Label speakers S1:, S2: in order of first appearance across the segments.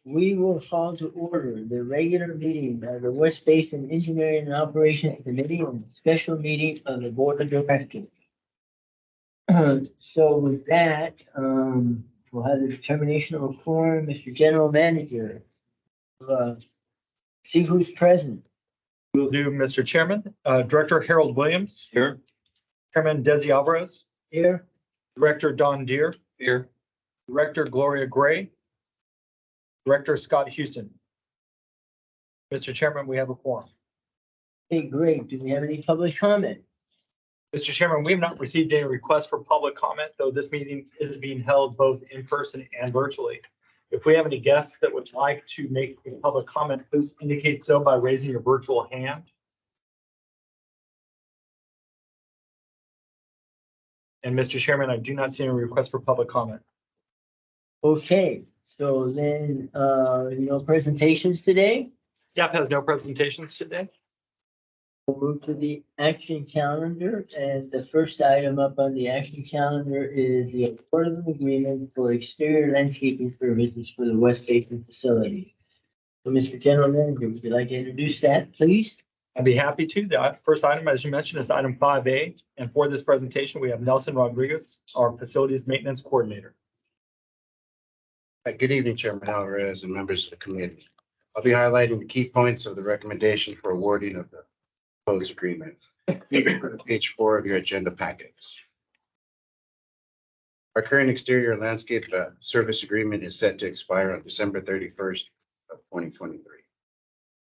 S1: we will call to order the regular meeting of the West Basin Engineering and Operations Committee and special meeting of the Board of Directors. So with that, we'll have the determination of a quorum, Mr. General Manager. See who's present.
S2: We'll do Mr. Chairman, Director Harold Williams.
S3: Here.
S2: Chairman Desi Alvarez.
S1: Here,
S2: Director Don Deere.
S3: Here.
S2: Director Gloria Gray. Director Scott Houston. Mr. Chairman, we have a quorum.
S1: okay, great. Do we have any public comment?
S2: Mr. Chairman, we have not received any requests for public comment, though this meeting is being held both in person and virtually. If we have any guests that would like to make a public comment, please indicate so by raising your virtual hand. And Mr. Chairman, I do not see any requests for public comment.
S1: Okay, so then, no presentations today.
S2: Staff has no presentations today.
S1: We'll move to the action calendar, and the first item up on the action calendar is the award of an agreement for exterior landscaping services for the West Basin facility. So, Mr. General Manager, would you like to introduce that, please?
S2: I'd be happy to. The first item, as you mentioned, is item 5A. And for this presentation, we have Nelson Rodriguez, our facilities maintenance coordinator.
S3: Good evening, Chairman Alvarez and members of the committee. I'll be highlighting the key points of the recommendation for awarding of the proposed agreement. Page 4 of your agenda packets. Our current exterior landscape service agreement is set to expire on December 31st of 2023.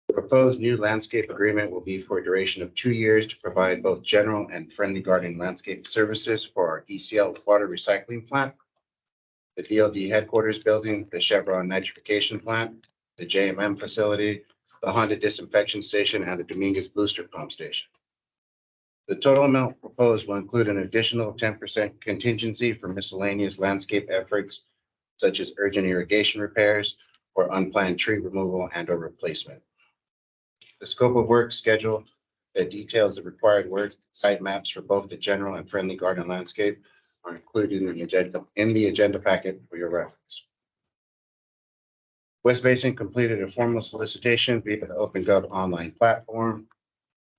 S3: The proposed new landscape agreement will be for a duration of 2 years to provide both general and friendly garden landscape services for our ECL water recycling plant, the DLD headquarters building, the Chevron nitrification plant, the JMM facility, the Honda disinfection station, and the Dominguez booster pump station. The total amount proposed will include an additional 10% contingency for miscellaneous landscape efforts, such as urgent irrigation repairs or unplanned tree removal and or replacement. The scope of work schedule that details the required work site maps for both the general and friendly garden landscape are included in the agenda packet for your reference. West Basin completed a formal solicitation via the OpenGov online platform.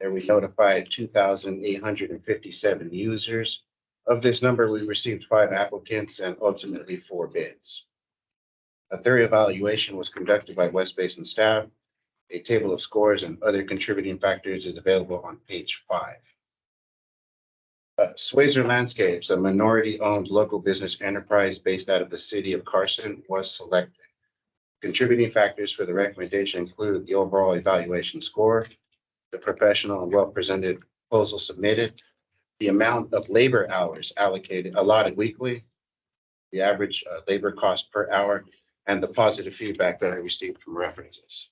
S3: There we notified 2,857 users. Of this number, we received 5 applicants and ultimately 4 bids. A thorough evaluation was conducted by West Basin staff. A table of scores and other contributing factors is available on page 5. Swayzer Landscapes, a minority-owned local business enterprise based out of the city of Carson, was selected. Contributing factors for the recommendation include the overall evaluation score, the professional and well-presented proposal submitted, the amount of labor hours allotted weekly, the average labor cost per hour, and the positive feedback that I received from references.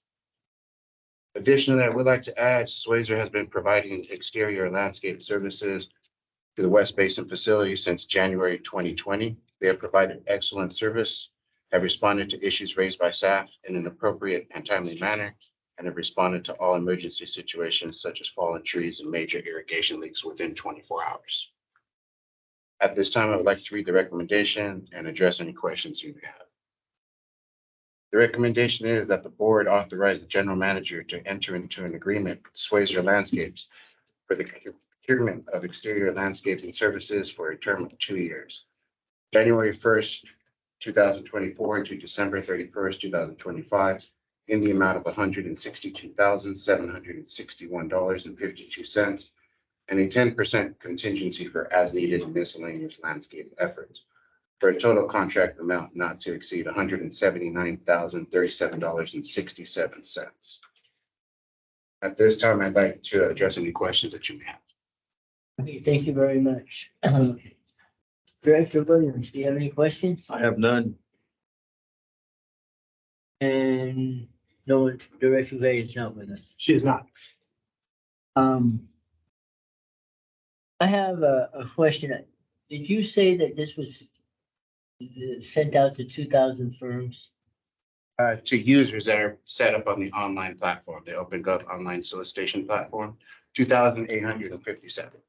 S3: Additionally, I would like to add, Swayzer has been providing exterior landscape services to the West Basin facility since January 2020. They have provided excellent service, have responded to issues raised by staff in an appropriate and timely manner, and have responded to all emergency situations such as fallen trees and major irrigation leaks within 24 hours. At this time, I would like to read the recommendation and address any questions you may have. The recommendation is that the board authorize the general manager to enter into an agreement with Swayzer Landscapes for the procurement of exterior landscaping services for a term of 2 years, January 1st, 2024 to December 31st, 2025, in the amount of $162,761.52, and a 10% contingency for as-needed miscellaneous landscape efforts, for a total contract amount not to exceed $179,037.67. At this time, I'd like to address any questions that you may have.
S1: Okay, thank you very much. Director Williams, do you have any questions?
S4: I have none.
S1: And no, Director Gray is not with us.
S2: She is not.
S1: I have a question. Did you say that this was sent out to 2,000 firms?
S3: To users that are set up on the online platform, the OpenGov online solicitation platform, 2,857.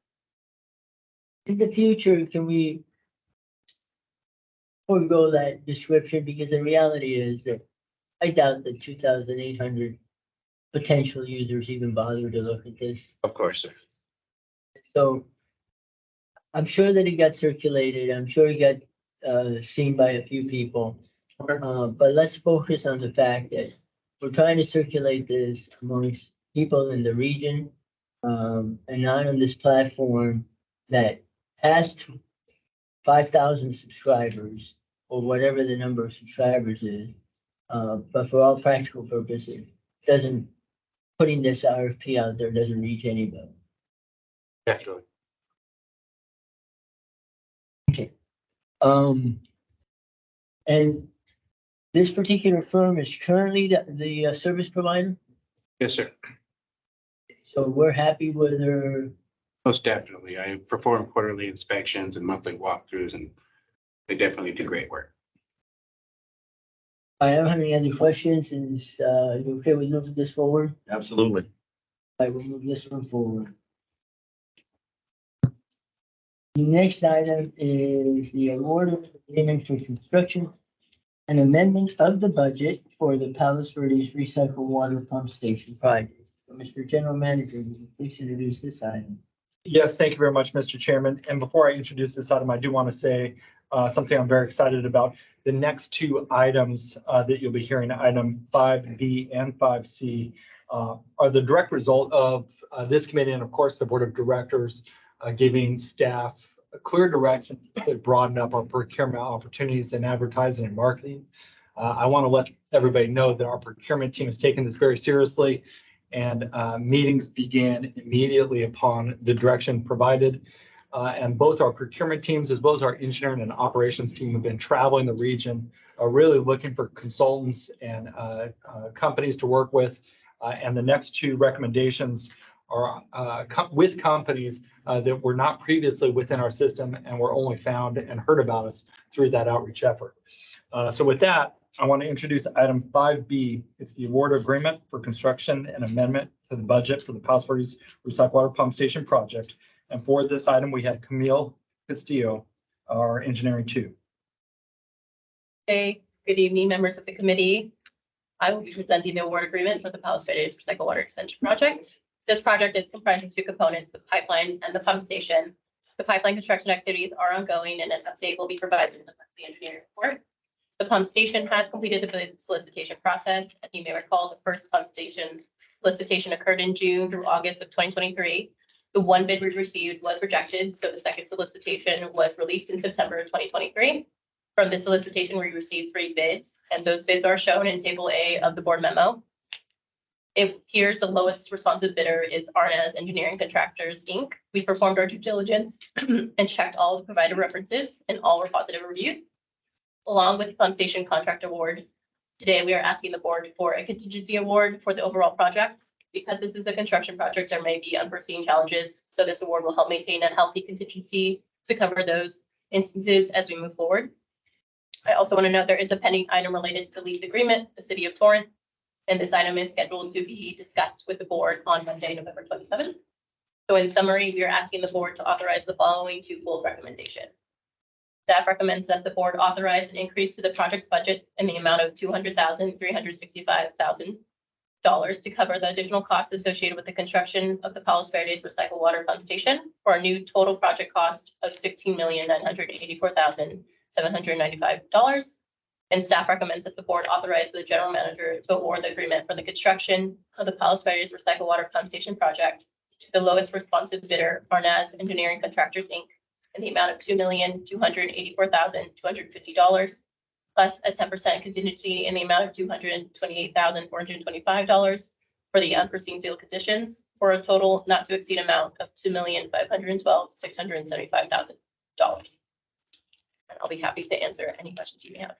S1: In the future, can we forego that description? Because the reality is that I doubt that 2,800 potential users even bother to look at this.
S3: Of course, sir.
S1: So I'm sure that it got circulated. I'm sure it got seen by a few people.
S3: Okay.
S1: But let's focus on the fact that we're trying to circulate this amongst people in the region, and not on this platform that has 5,000 subscribers or whatever the number of subscribers is. But for all practical purposes, doesn't, putting this RFP out there doesn't reach anybody.
S3: Naturally.
S1: And this particular firm is currently the service provider,
S3: Yes, sir.
S1: so we're happy with their,
S3: Most definitely. I perform quarterly inspections and monthly walkthroughs, and they definitely do great work.
S1: I don't have any other questions, is, you okay with moving this forward?
S4: Absolutely.
S1: I will move this one forward. The next item is the award of agreement for construction and amendment of the budget for the Palos Verdes Recycled Water Pump Station project. Mr. General Manager, would you please introduce this item?
S2: Yes, thank you very much, Mr. Chairman. And before I introduce this item, I do want to say something I'm very excited about. The next two items that you'll be hearing, item 5B and 5C, are the direct result of this committee and, of course, the Board of Directors giving staff a clear direction to broaden up our procurement opportunities in advertising and marketing. I want to let everybody know that our procurement team has taken this very seriously, and meetings began immediately upon the direction provided. And both our procurement teams as well as our engineering and operations team have been traveling the region, really looking for consultants and companies to work with. And the next two recommendations are with companies that were not previously within our system and were only found and heard about us through that outreach effort. So with that, I want to introduce item 5B. It's the award agreement for construction and amendment to the budget for the Palos Verdes Recycled Water Pump Station project. And for this item, we have Camille Castillo, our engineering two.
S5: Hey, good evening, members of the committee. I will be presenting the award agreement for the Palos Verdes Recycled Water Extension Project. This project is comprised of two components, the pipeline and the pump station. The pipeline construction activities are ongoing and an update will be provided in the engineering report. The pump station has completed the bid solicitation process. As you may recall, the first pump station solicitation occurred in June through August of 2023. The one bid we received was rejected, so the second solicitation was released in September of 2023. From this solicitation, we received 3 bids, and those bids are shown in Table A of the board memo. Here's the lowest responsive bidder is Arnaz Engineering Contractors, Inc. We performed our due diligence and checked all the provided references, and all were positive reviews. Along with the pump station contract award, today we are asking the board for a contingency award for the overall project. Because this is a construction project, there may be unforeseen challenges, so this award will help maintain a healthy contingency to cover those instances as we move forward. I also want to note there is a pending item related to the lease agreement, the City of Torrance, and this item is scheduled to be discussed with the board on Monday, November 27th. So in summary, we are asking the board to authorize the following twofold recommendation. Staff recommends that the board authorize an increase to the project's budget in the amount of $200,365,000 to cover the additional costs associated with the construction of the Palos Verdes Recycled Water Pump Station for a new total project cost of $16,984,795. And staff recommends that the board authorize the general manager to award the agreement for the construction of the Palos Verdes Recycled Water Pump Station project to the lowest responsive bidder, Arnaz Engineering Contractors, Inc., in the amount of $2,284,250, plus a 10% contingency in the amount of $228,425 for the unforeseen field conditions, for a total not to exceed amount of $2,512,675,000. And I'll be happy to answer any questions you may have.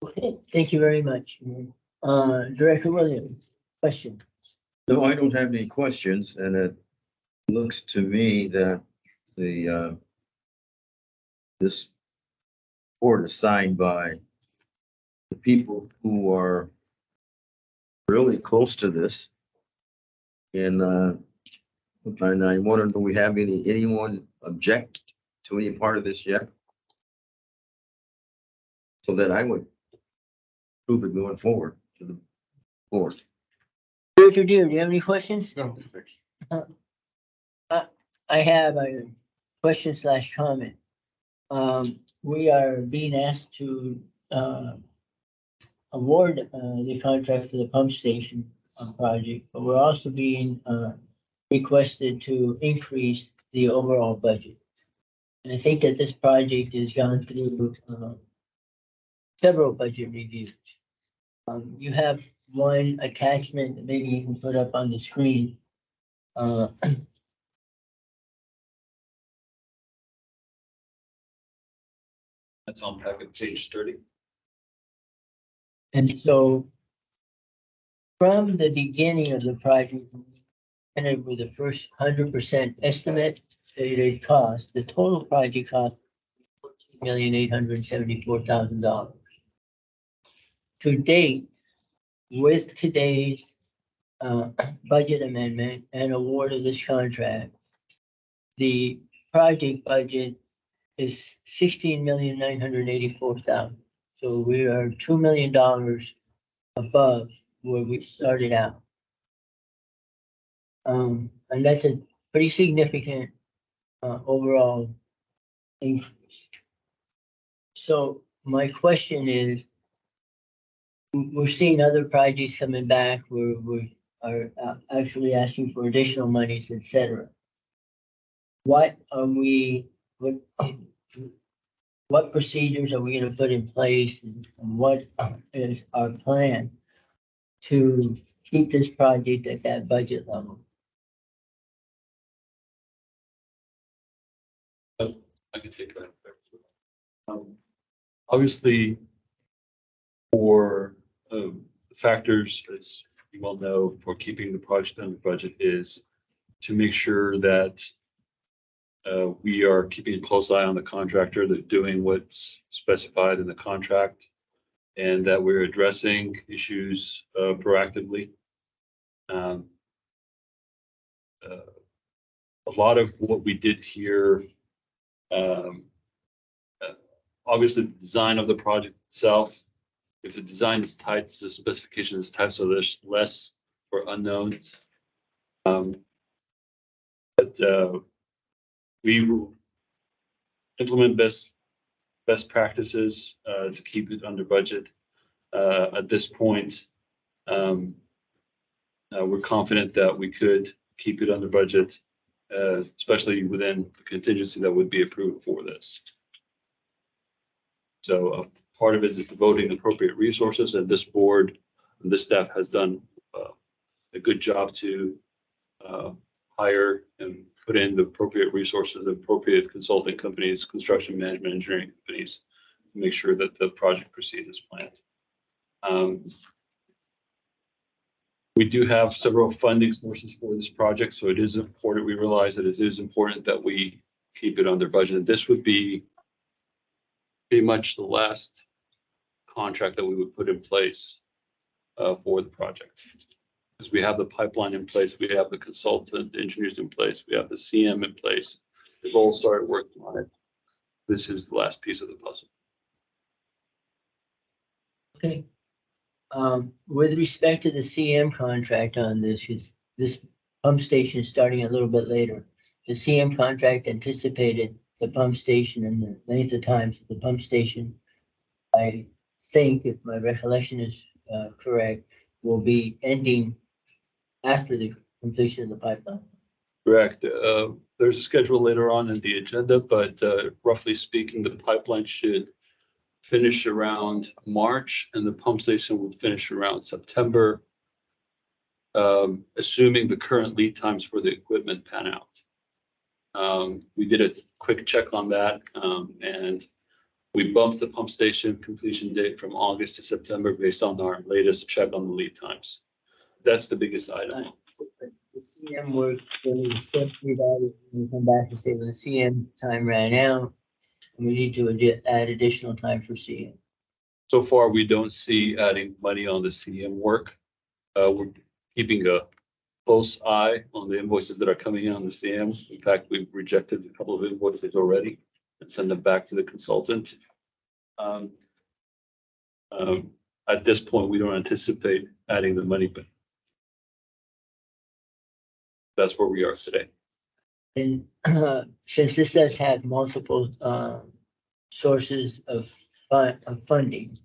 S1: Okay, thank you very much. Director Williams, question?
S4: No, I don't have any questions, and it looks to me that this board is signed by the people who are really close to this. And I wonder, do we have anyone object to any part of this yet? So that I would approve it going forward to the board.
S1: Director Deere, do you have any questions?
S3: No.
S1: I have a question slash comment. We are being asked to, award, the contract for the pump station, project, but we're also being, requested to increase the overall budget. And I think that this project has gone through, several budget reviews. You have one attachment that maybe you can put up on the screen.
S6: That's on packet page 30.
S1: And so from the beginning of the project, and it was the first 100% estimate that it cost, the total project cost $14,874,000. To date, with today's budget amendment and award of this contract, the project budget is $16,984,000. So we are $2 million above where we started out. And that's a pretty significant overall increase. So my question is, we're seeing other projects coming back where we are actually asking for additional monies, et cetera. What procedures are we gonna put in place, and what is our plan to keep this project at that budget level?
S6: I can take that. Obviously, for factors, as you well know, for keeping the project under budget is to make sure that we are keeping a close eye on the contractor, that doing what's specified in the contract, and that we're addressing issues proactively. A lot of what we did here, obviously the design of the project itself, if the design is tight, the specification is tight, so there's less for unknowns. We will implement best practices to keep it under budget. At this point, we're confident that we could keep it under budget, especially within the contingency that would be approved for this. So part of it is devoting appropriate resources, and this board and this staff has done a good job to hire and put in the appropriate resources, the appropriate consulting companies, construction management, engineering companies, to make sure that the project proceeds as planned. We do have several funding sources for this project, so it is important. We realize that it is important that we keep it under budget. This would be pretty much the last contract that we would put in place for the project. Because we have the pipeline in place, we have the consultant engineers in place, we have the CM in place. They've all started working on it. This is the last piece of the puzzle.
S1: Okay. With respect to the CM contract on this pump station is starting a little bit later. The CM contract anticipated the pump station and the length of time for the pump station. I think, if my recollection is correct, will be ending after the completion of the pipeline.
S6: Correct. There's a schedule later on in the agenda, but roughly speaking, the pipeline should finish around March and the pump station would finish around September, assuming the current lead times for the equipment pan out. We did a quick check on that, and we bumped the pump station completion date from August to September based on our latest check on the lead times. That's the biggest item.
S1: The CM work, when we step through that, we come back and say, well, the CM time ran out, and we need to add additional time for CM.
S6: So far, we don't see adding money on the CM work. We're keeping a close eye on the invoices that are coming in on the CM. In fact, we've rejected a couple of invoices already and sent them back to the consultant. at this point, we don't anticipate adding the money, but that's where we are today.
S1: And since this does have multiple sources of funding,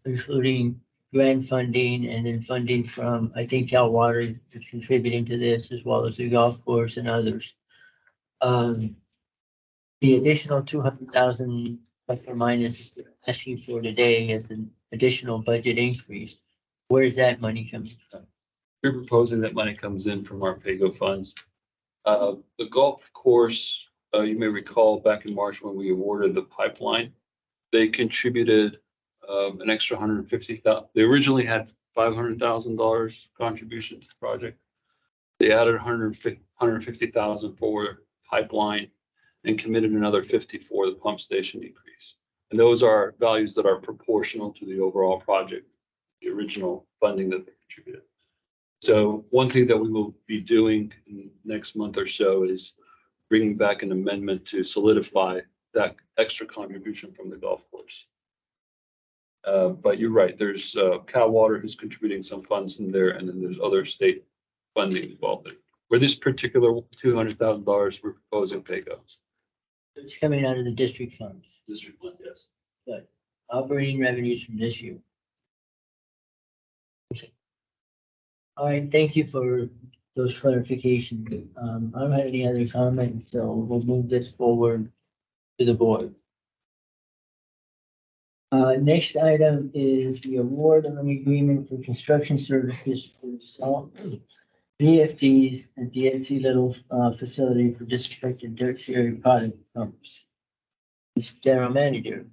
S1: including grant funding and then funding from, I think Cal Water is contributing to this as well as the golf course and others. The additional 200,000 plus or minus asking for today as an additional budget increase, where's that money coming from?
S6: We're proposing that money comes in from our PAYGO funds. The golf course, you may recall back in March when we awarded the pipeline, they contributed an extra 150,000. They originally had $500,000 contribution to the project. They added 150,000 for pipeline and committed another 50 for the pump station increase. And those are values that are proportional to the overall project, the original funding that they contributed. So one thing that we will be doing in next month or so is bringing back an amendment to solidify that extra contribution from the golf course. But you're right, there's Cal Water who's contributing some funds in there, and then there's other state funding involved. For this particular $200,000, we're proposing PAYGO.
S1: It's coming out of the district funds,
S6: District fund, yes.
S1: operating revenues from this year. Okay. All right, thank you for those clarifications. I don't have any other comments, so we'll move this forward to the board. Next item is the award of an agreement for construction services for install VFDs and DFT Little facility for disinfected tertiary product pumps. Mr. General Manager.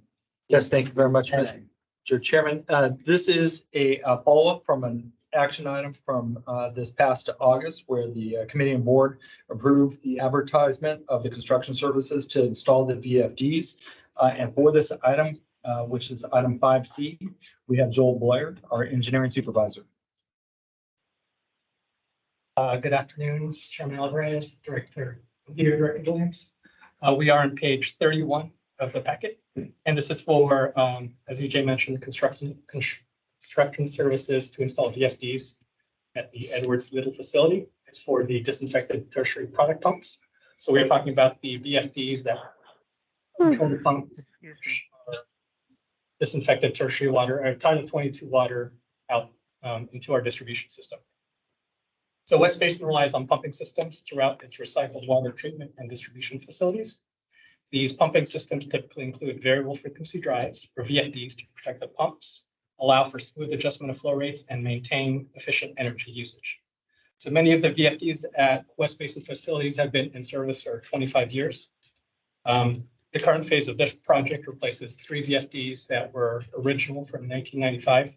S2: Yes, thank you very much, Mr. Chairman. This is a follow-up from an action item from this past August, where the committee and board approved the advertisement of the construction services to install the VFDs. And for this item, which is item 5C, we have Joel Blair, our engineering supervisor.
S7: Good afternoon, Chairman Alvarez, Theater Director Williams. We are on page 31 of the packet, and this is for, as EJ mentioned, construction services to install VFDs at the Edwards Little facility. It's for the disinfected tertiary product pumps. So we're talking about the VFDs that control the pumps, disinfected tertiary water, or Title 22 water out into our distribution system. So West Basin relies on pumping systems throughout its recycled water treatment and distribution facilities. These pumping systems typically include variable frequency drives, or VFDs, to protect the pumps, allow for smooth adjustment of flow rates, and maintain efficient energy usage. So many of the VFDs at West Basin facilities have been in service for 25 years. The current phase of this project replaces 3 VFDs that were original from 1995,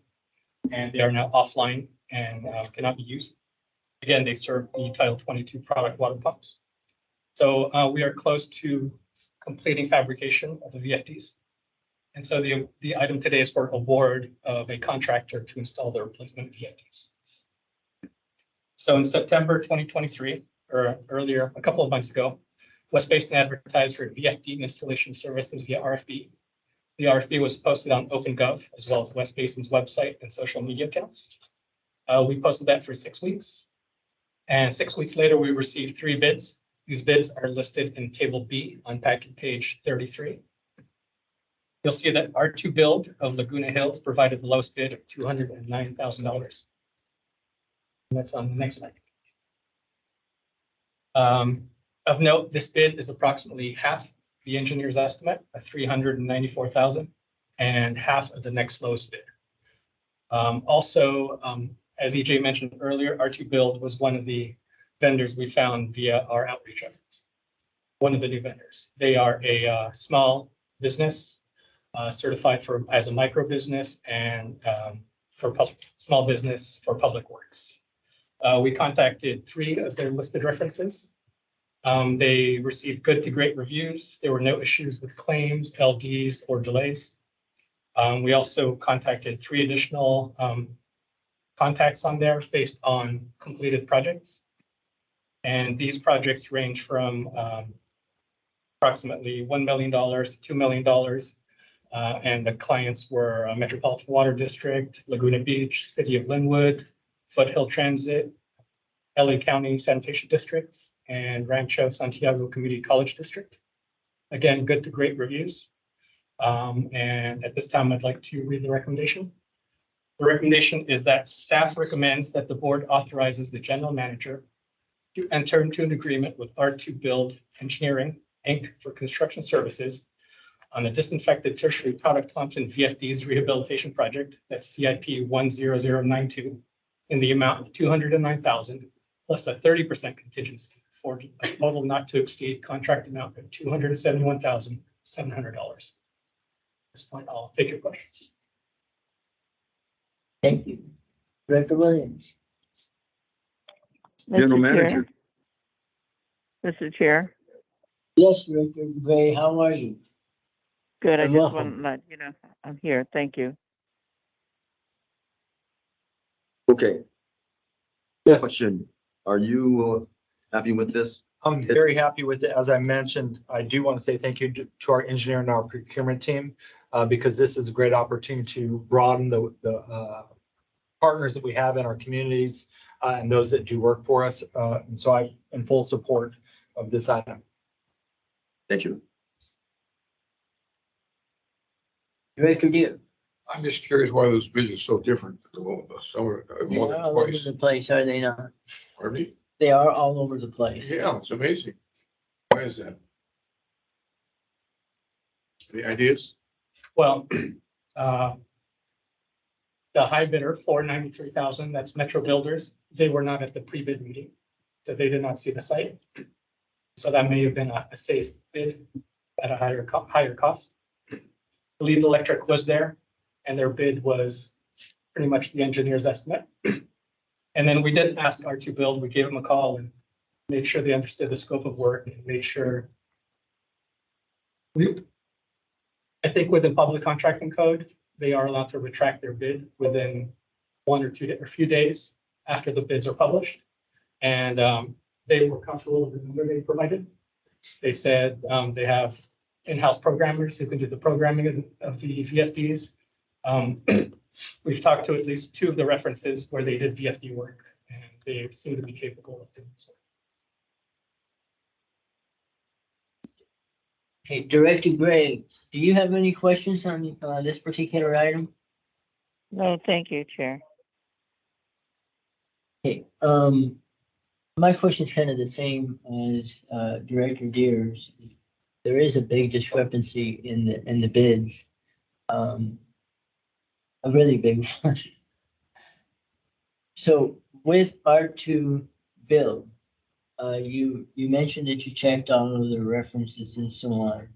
S7: and they are now offline and cannot be used. Again, they serve the Title 22 product water pumps. So we are close to completing fabrication of the VFDs. And so the item today is for award of a contractor to install the replacement VFDs. So in September 2023, or earlier, a couple of months ago, West Basin advertised for VFD installation services via RFP. The RFP was posted on OpenGov, as well as West Basin's website and social media accounts. We posted that for 6 weeks. And 6 weeks later, we received 3 bids. These bids are listed in Table B on packet page 33. You'll see that R2 Build of Laguna Hills provided the lowest bid of $209,000. That's on the next slide. Of note, this bid is approximately half the engineer's estimate of $394,000 and half of the next lowest bid. As EJ mentioned earlier, R2 Build was one of the vendors we found via our outreach efforts. One of the new vendors. They are a small business certified as a micro business and for small business for public works. We contacted 3 of their listed references. They received good to great reviews. There were no issues with claims, LDs, or delays. We also contacted 3 additional contacts on there based on completed projects. And these projects range from approximately $1 million to $2 million And the clients were Metropolitan Water District, Laguna Beach, City of Linwood, Foothill Transit, LA County Sanitation Districts, and Rancho Santiago Community College District. Again, good to great reviews. And at this time, I'd like to read the recommendation. The recommendation is that staff recommends that the board authorizes the general manager to enter into an agreement with R2 Build Engineering, Inc. for construction services on the disinfected tertiary product pumps and VFDs rehabilitation project, that's CIP 10092, in the amount of $209,000 plus a 30% contingency for a total not to exceed contract amount of $271,700. At this point, I'll take your questions.
S1: Thank you. Director Williams.
S4: General
S8: Mr. Chair,
S4: Manager,
S8: Mr. Chair,
S1: Yes, Director Gray, how are you?
S8: good. I
S1: And
S8: just
S1: welcome.
S8: want to let you know, I'm here. Thank you.
S4: okay.
S2: Yes.
S4: Question, are you happy with this?
S2: I'm very happy with it. As I mentioned, I do want to say thank you to our engineer and our procurement team, because this is a great opportunity to broaden the partners that we have in our communities, and those that do work for us. And so I'm in full support of this item.
S4: Thank you.
S1: Director Deere.
S9: I'm just curious why those bids are so different. Some are
S1: They
S9: more
S1: are
S9: than
S1: all over
S9: twice.
S1: the place, are they not?
S9: Pardon me?
S1: They are all over the place.
S9: Yeah, it's amazing. Why is that? Any ideas?
S7: Well, the high bidder, 493,000, that's Metro Builders, they were not at the pre-bid meeting, so they did not see the site. So that may have been a safe bid at a higher cost. Lead Electric was there, and their bid was pretty much the engineer's estimate. And then we did ask R2 Build, we gave them a call and made sure they understood the scope of work and made sure. I think within public contracting code, they are allowed to retract their bid within 1 or 2 or few days after the bids are published. And they were comfortable with the number they provided. They said they have in-house programmers who can do the programming of the VFDs. We've talked to at least 2 of the references where they did VFD work, and they seem to be capable of doing so.
S1: Okay, Director Gray, do you have any questions on this particular item?
S8: No, thank you, Chair.
S1: Okay, my question is kind of the same as Director Deere's. There is a big discrepancy in the bids. A really big one. So with R2 Build, you mentioned that you checked all of the references and so on.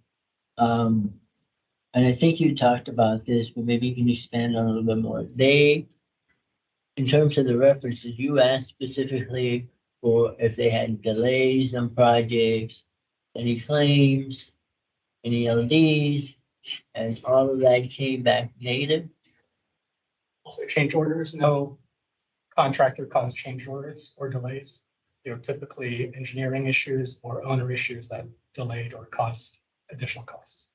S1: And I think you talked about this, but maybe you can expand on it a little bit more. They, in terms of the references, you asked specifically for if they had delays on projects, any claims, any LDs, and all of that came back negative.
S7: Also, change orders, no contractor caused change orders or delays. They're typically engineering issues or owner issues that delayed or caused additional costs.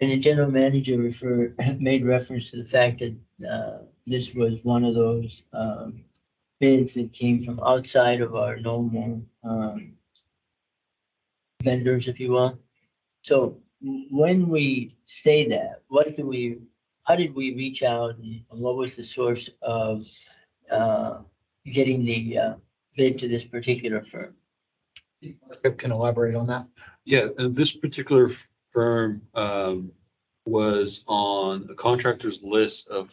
S1: And the general manager made reference to the fact that this was one of those bids that came from outside of our normal vendors, if you will. So when we say that, how did we reach out and what was the source of getting the bid to this particular firm?
S2: Can elaborate on that.
S6: Yeah, this particular firm was on a contractor's list of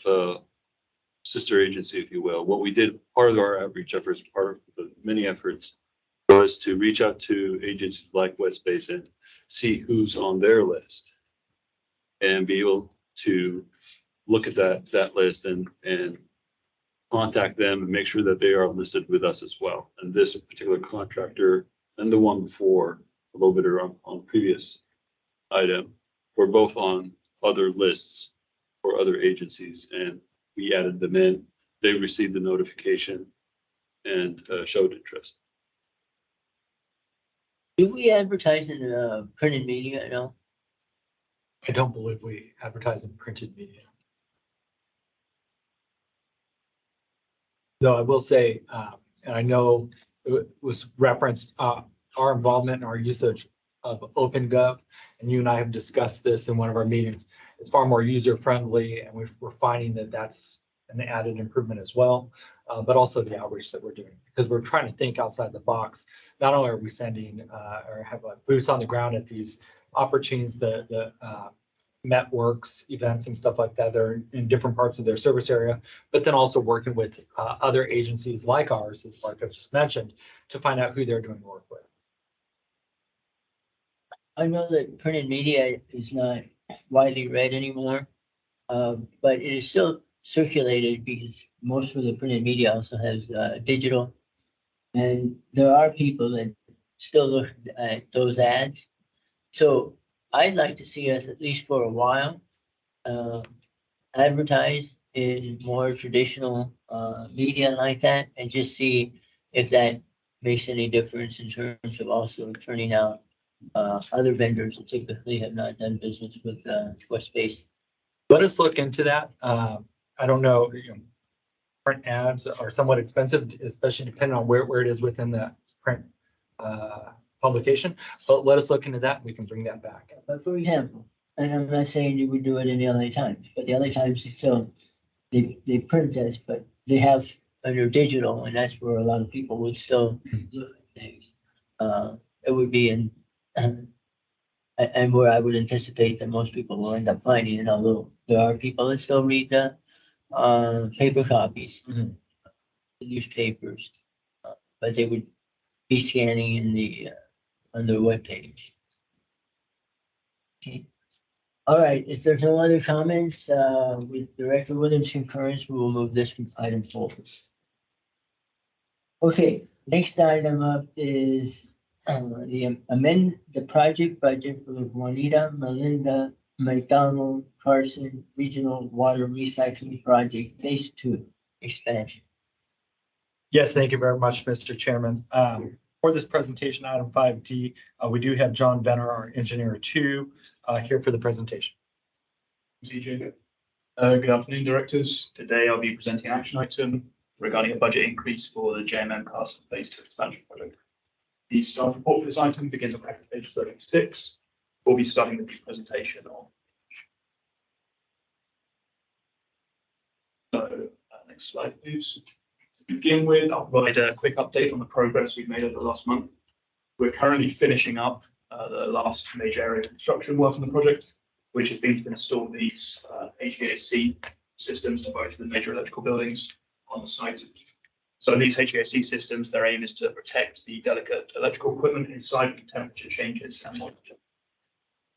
S6: sister agency, if you will. What we did, part of our outreach efforts, part of the many efforts, was to reach out to agencies like West Basin, see who's on their list, and be able to look at that list and contact them and make sure that they are listed with us as well. And this particular contractor and the one before, a little bit on previous item, were both on other lists for other agencies, and we added them in. They received the notification and showed interest.
S1: Do we advertise in printed media at all?
S2: I don't believe we advertise in printed media. Though I will say, and I know it was referenced, our involvement and our usage of OpenGov, and you and I have discussed this in one of our meetings. It's far more user friendly, and we're finding that that's an added improvement as well. But also the outreach that we're doing, because we're trying to think outside the box. Not only are we sending or have boots on the ground at these opportunities, the Metworks events and stuff like that, they're in different parts of their service area, but then also working with other agencies like ours, as Mark just mentioned, to find out who they're doing work with.
S1: I know that printed media is not widely read anymore, but it is still circulated because most of the printed media also has digital. And there are people that still look at those ads. So I'd like to see us, at least for a while, advertise in more traditional media like that, and just see if that makes any difference in terms of also turning out other vendors that typically have not done business with West Basin.
S2: Let us look into that. I don't know, print ads are somewhat expensive, especially depending on where it is within the print publication, but let us look into that. We can bring that back.
S1: But for example, and I'm not saying you would do it in the LA Times, but the LA Times, they print this, but they have under digital, and that's where a lot of people would still look at things. It would be in, and where I would anticipate that most people will end up finding it, although there are people that still read the paper copies,
S2: Mhm.
S1: the newspapers, but they would be scanning in the on their webpage. Okay. All right, if there's no other comments, with Director Williams' concurrence, we will move this item forward. Okay, next item up is the amend the project budget for the Juanita Melinda McDonald Carson Regional Water Recycling Project Phase 2 expansion.
S2: Yes, thank you very much, Mr. Chairman. For this presentation, item 5D, we do have John Benner, our engineer 2, here for the presentation.
S10: CJ. Good afternoon, directors. Today I'll be presenting an action item regarding a budget increase for the JMM Carson Phase 2 expansion project. The staff report for this item begins on page 36. We'll be starting with the presentation on. So, next slide, please. To begin with, I'll provide a quick update on the progress we've made over the last month. We're currently finishing up the last major area of construction work on the project, which has been to install these HVAC systems to both the major electrical buildings on the site. So these HVAC systems, their aim is to protect the delicate electrical equipment inside from temperature changes and moisture.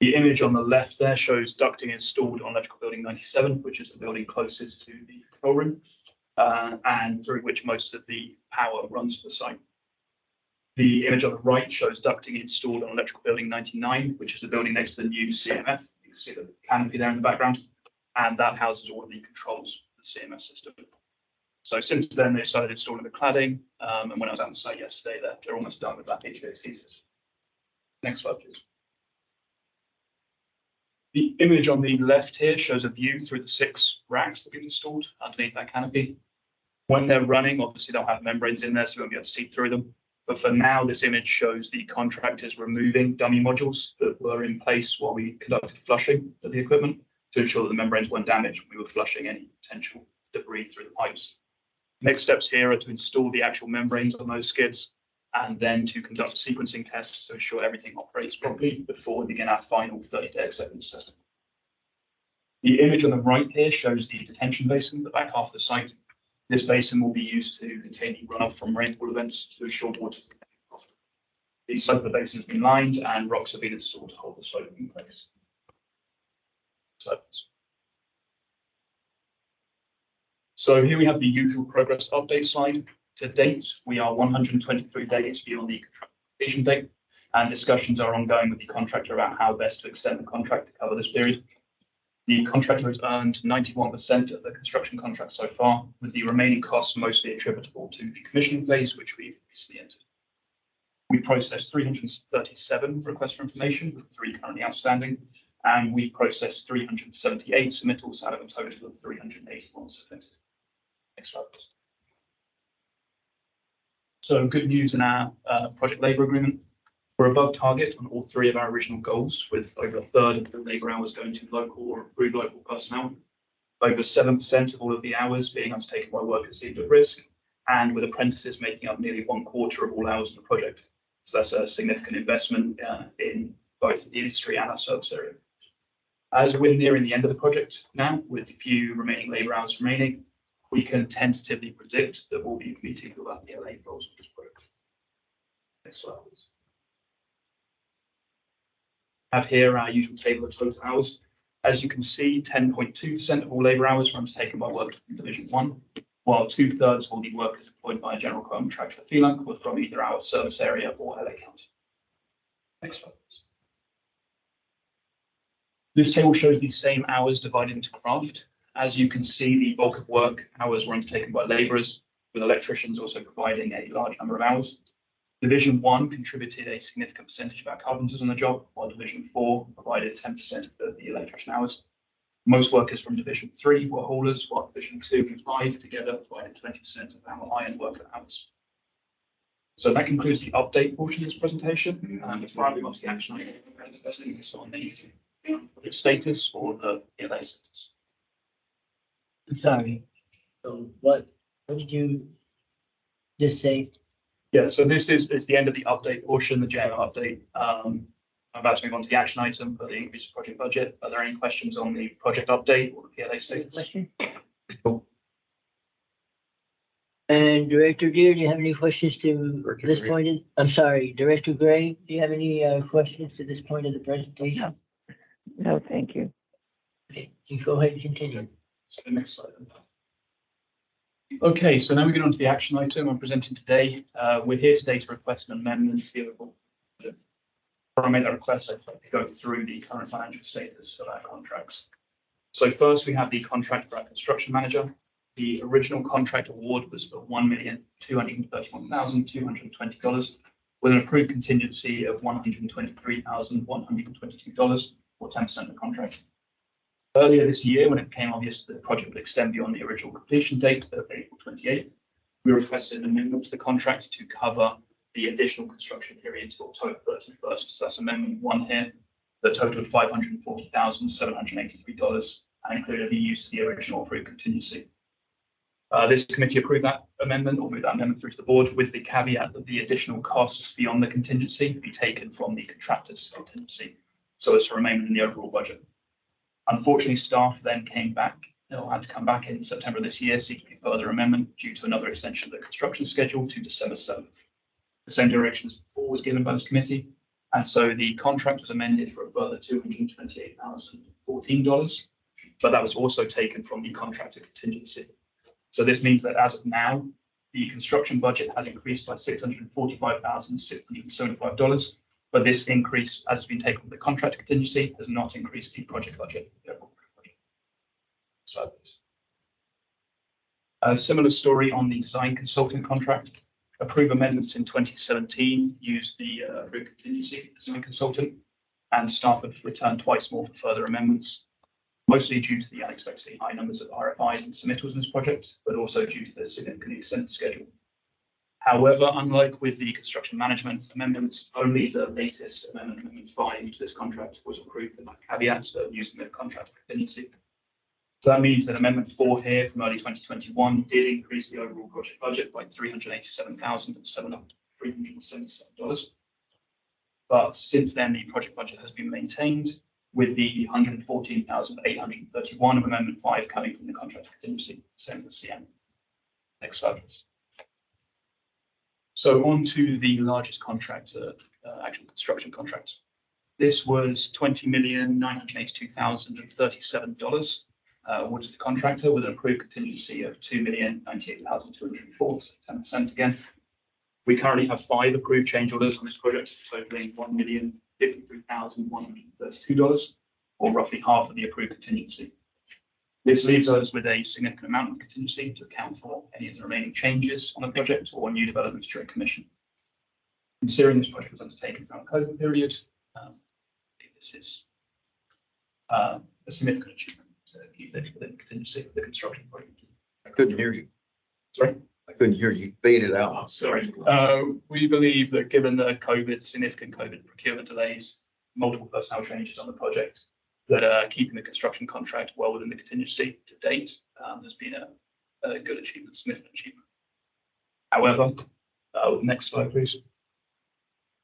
S10: The image on the left there shows ducting installed on electrical building 97, which is the building closest to the control room, and through which most of the power runs to the site. The image on the right shows ducting installed on electrical building 99, which is the building next to the new CMF. You can see the canopy there in the background, and that houses all of the controls of the CMF system. So since then, they started installing the cladding, and when I was on the site yesterday, they're almost done with that HVAC system. Next slide, please. The image on the left here shows a view through the 6 racks that we've installed underneath that canopy. When they're running, obviously they'll have membranes in there, so we won't be able to see through them. But for now, this image shows the contractors removing dummy modules that were in place while we conducted flushing of the equipment to ensure that the membranes weren't damaged when we were flushing any potential debris through the pipes. Next steps here are to install the actual membranes on those skids and then to conduct sequencing tests to ensure everything operates properly before we begin our final 30-day acceptance testing. The image on the right here shows the detention basin at the back half of the site. This basin will be used to contain the runoff from rainfall events to ensure water. The slope of the basin has been lined and rocks have been installed to hold the slope in place. So here we have the usual progress update slide. To date, we are 123 days beyond the completion date, and discussions are ongoing with the contractor about how best to extend the contract to cover this period. The contractor has earned 91% of the construction contract so far, with the remaining costs mostly attributable to the commissioning phase, which we've recently entered. We processed 337 requests for information, with 3 currently outstanding, And we processed 378 submittals out of a total of 381 submitted. Next slide, please. So good news in our project labour agreement. We're above target on all three of our original goals, with over a third of the labour hours going to local or approved local personnel, over 7% of all of the hours being undertaken by workers deemed at risk, and with apprentices making up nearly 1/4 of all hours in the project. So that's a significant investment in both the industry and our service area. As we're nearing the end of the project now, with few remaining labour hours remaining, we can tentatively predict that we'll be meeting all our PLA goals for this project. Next slide, please. Have here our usual table of total hours. As you can see, 10.2% of all labour hours were undertaken by workers in Division 1, while 2/3 of all the workers employed by a general contractor FELUNC were from either our service area or LA County. Next slide, please. This table shows the same hours divided into craft. As you can see, the bulk of work hours were undertaken by labourers, with electricians also providing a large number of hours. Division 1 contributed a significant percentage of our carpenters on the job, while Division 4 provided 10% of the electrician hours. Most workers from Division 3 were haulers, while Division 2 and 5 together provided 20% of our iron worker hours. So that concludes the update portion of this presentation. And before I move on to the action item, on the status or the PLA status.
S1: I'm sorry. So what did you just say?
S10: Yeah, so this is the end of the update portion, the general update. I'm about to move on to the action item for the increased project budget. Are there any questions on the project update or the PLA status?
S1: Question? And Director Gear, do you have any questions to this point? I'm sorry, Director Gray, do you have any questions to this point of the presentation?
S8: No, thank you.
S1: Okay, you go ahead and continue.
S10: So the next slide. Okay, so now we get on to the action item I'm presenting today. We're here today to request an amendment to the overall. Before I make that request, I'd like to go through the current financial status of our contracts. So first, we have the contract for our construction manager. The original contract award was for $1,231,220, with an approved contingency of $123,122, or 10% of the contract. Earlier this year, when it became obvious that the project would extend beyond the original completion date of April 28th, we requested an amendment to the contract to cover the additional construction period to October 31st. So that's amendment 1 here, that totaled $540,783 and included the use of the original approved contingency. This committee approved that amendment or moved that amendment through to the board with the caveat that the additional costs beyond the contingency be taken from the contractor's contingency so as to remain in the overall budget. Unfortunately, staff then came back, or had to come back in September this year seeking a further amendment due to another extension of the construction schedule to December 7th. The same direction as before was given by this committee, and so the contract was amended for a further $228,014, but that was also taken from the contractor contingency. So this means that as of now, the construction budget has increased by $645,675, but this increase, as has been taken from the contractor contingency, has not increased the project budget. So, a similar story on the design consulting contract. Approved amendments in 2017 used the approved contingency design consultant, and staff have returned twice more for further amendments, mostly due to the unexpectedly high numbers of RFIs and submittals in this project, but also due to the significantly extended schedule. However, unlike with the construction management amendments, only the latest amendment 5 to this contract was approved with that caveat of using the contract contingency. So that means that amendment 4 here from early 2021 did increase the overall project budget by $387,377. But since then, the project budget has been maintained, with the $114,831 of amendment 5 coming from the contract contingency, same as the CM. Next slide, please. So on to the largest contract, actual construction contract. This was $20,982,037. What is the contractor with an approved contingency of $2,098,204, 10% again. We currently have 5 approved change orders on this project, totaling $1,053,132, or roughly half of the approved contingency. This leaves us with a significant amount of contingency to account for any of the remaining changes on the project or new developments during commission. Considering this project was undertaken throughout the COVID period, this is a significant achievement to keep it within contingency for the construction project.
S4: I couldn't hear you.
S10: Sorry?
S4: I couldn't hear you. Faded out.
S10: Oh, sorry. We believe that given the significant COVID procurement delays, multiple personnel changes on the project, that keeping the construction contract well within the contingency to date has been a good achievement, significant achievement. However, next slide, please.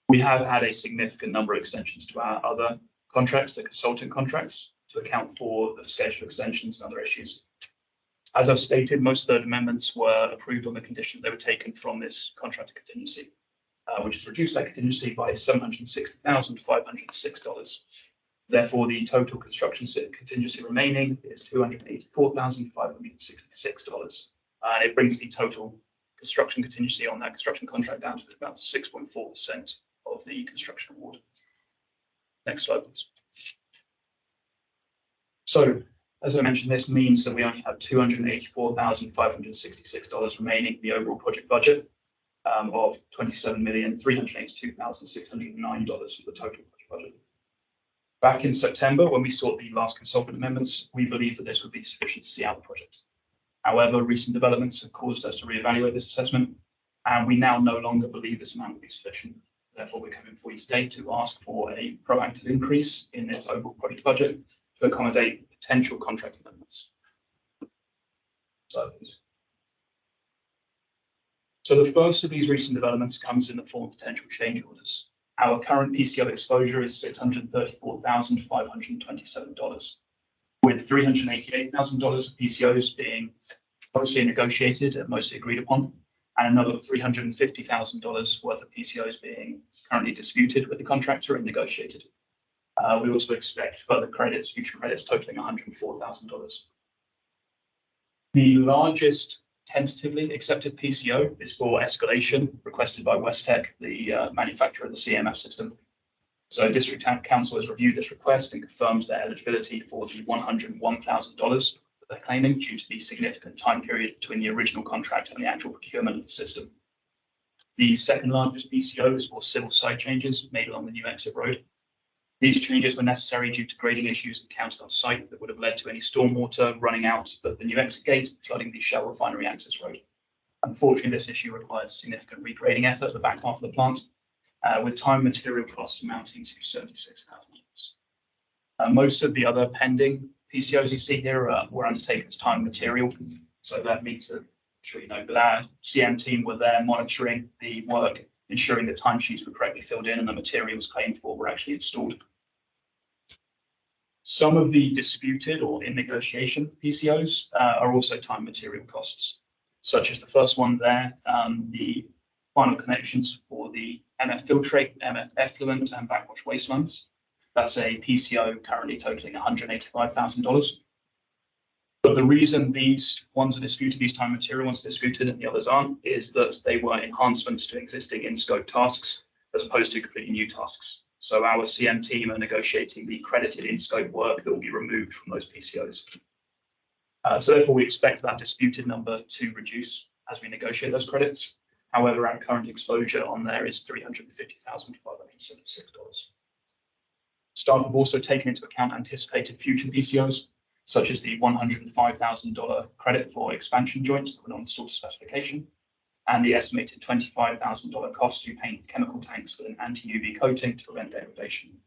S10: We have had a significant number of extensions to our other contracts, the consultant contracts, to account for the schedule extensions and other issues. As I've stated, most third amendments were approved on the condition they were taken from this contractor contingency, which has reduced that contingency by $760,506. Therefore, the total construction contingency remaining is $284,566. And it brings the total construction contingency on that construction contract down to about 6.4% of the construction award. Next slide, please. So, as I mentioned, this means that we only have $284,566 remaining in the overall project budget of $27,382,609 for the total project budget. Back in September, when we sought the last consultant amendments, we believed that this would be sufficient to see out the project. However, recent developments have caused us to reevaluate this assessment, and we now no longer believe this amount will be sufficient. Therefore, we're coming for you today to ask for a proactive increase in this overall project budget to accommodate potential contract amendments. So the first of these recent developments comes in the form of potential change orders. Our current PCO exposure is $634,527, with $388,000 of PCOs being mostly negotiated and mostly agreed upon, and another $350,000 worth of PCOs being currently disputed with the contractor and negotiated. We also expect further credits, future credits totaling $104,000. The largest tentatively accepted PCO is for escalation requested by Westech, the manufacturer of the CMF system. So District Council has reviewed this request and confirms their eligibility for the $101,000 that they're claiming due to the significant time period between the original contract and the actual procurement of the system. The second largest PCO is for civil site changes made along the new exit road. These changes were necessary due to grading issues encountered on site that would have led to any stormwater running out of the new exit gate, flooding the Shell refinery access road. Unfortunately, this issue required significant regrading effort at the back half of the plant, with time and material costs amounting to $76,000. Most of the other pending PCOs you see here were undertaken as time and material. So that means that, I'm sure you know, but our CM team were there monitoring the work, ensuring that timesheets were correctly filled in and the materials claimed for were actually installed. Some of the disputed or in negotiation PCOs are also time material costs, such as the first one there, the final connections for the MF filtrate, MF effluent, and backwash waste lines. That's a PCO currently totaling $185,000. But the reason these ones are disputed, these time material ones are disputed and the others aren't, is that they were enhancements to existing in-scope tasks as opposed to completely new tasks. So our CM team are negotiating the credited in-scope work that will be removed from those PCOs. So therefore, we expect that disputed number to reduce as we negotiate those credits. However, our current exposure on there is $350,576. Staff have also taken into account anticipated future PCOs, such as the $105,000 credit for expansion joints that were not installed to specification, and the estimated $25,000 cost to paint chemical tanks with an anti-UV coating to prevent degradation.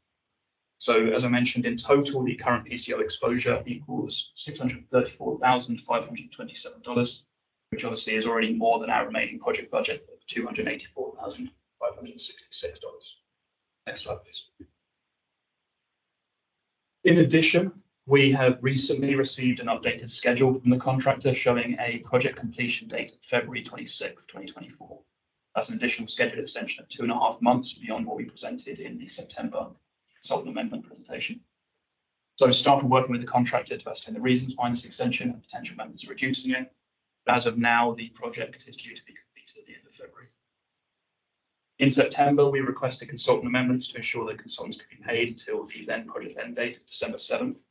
S10: So as I mentioned, in total, the current PCO exposure equals $634,527, which obviously is already more than our remaining project budget of $284,566. Next slide, please. In addition, we have recently received an updated schedule from the contractor showing a project completion date of February 26, 2024. That's an additional schedule extension of 2.5 months beyond what we presented in the September consultant amendment presentation. So staff are working with the contractor to ascertain the reasons behind this extension and potential methods of reducing it. But as of now, the project is due to be completed at the end of February. In September, we requested consultant amendments to ensure that consultants could be paid until the then project end date of December 7th.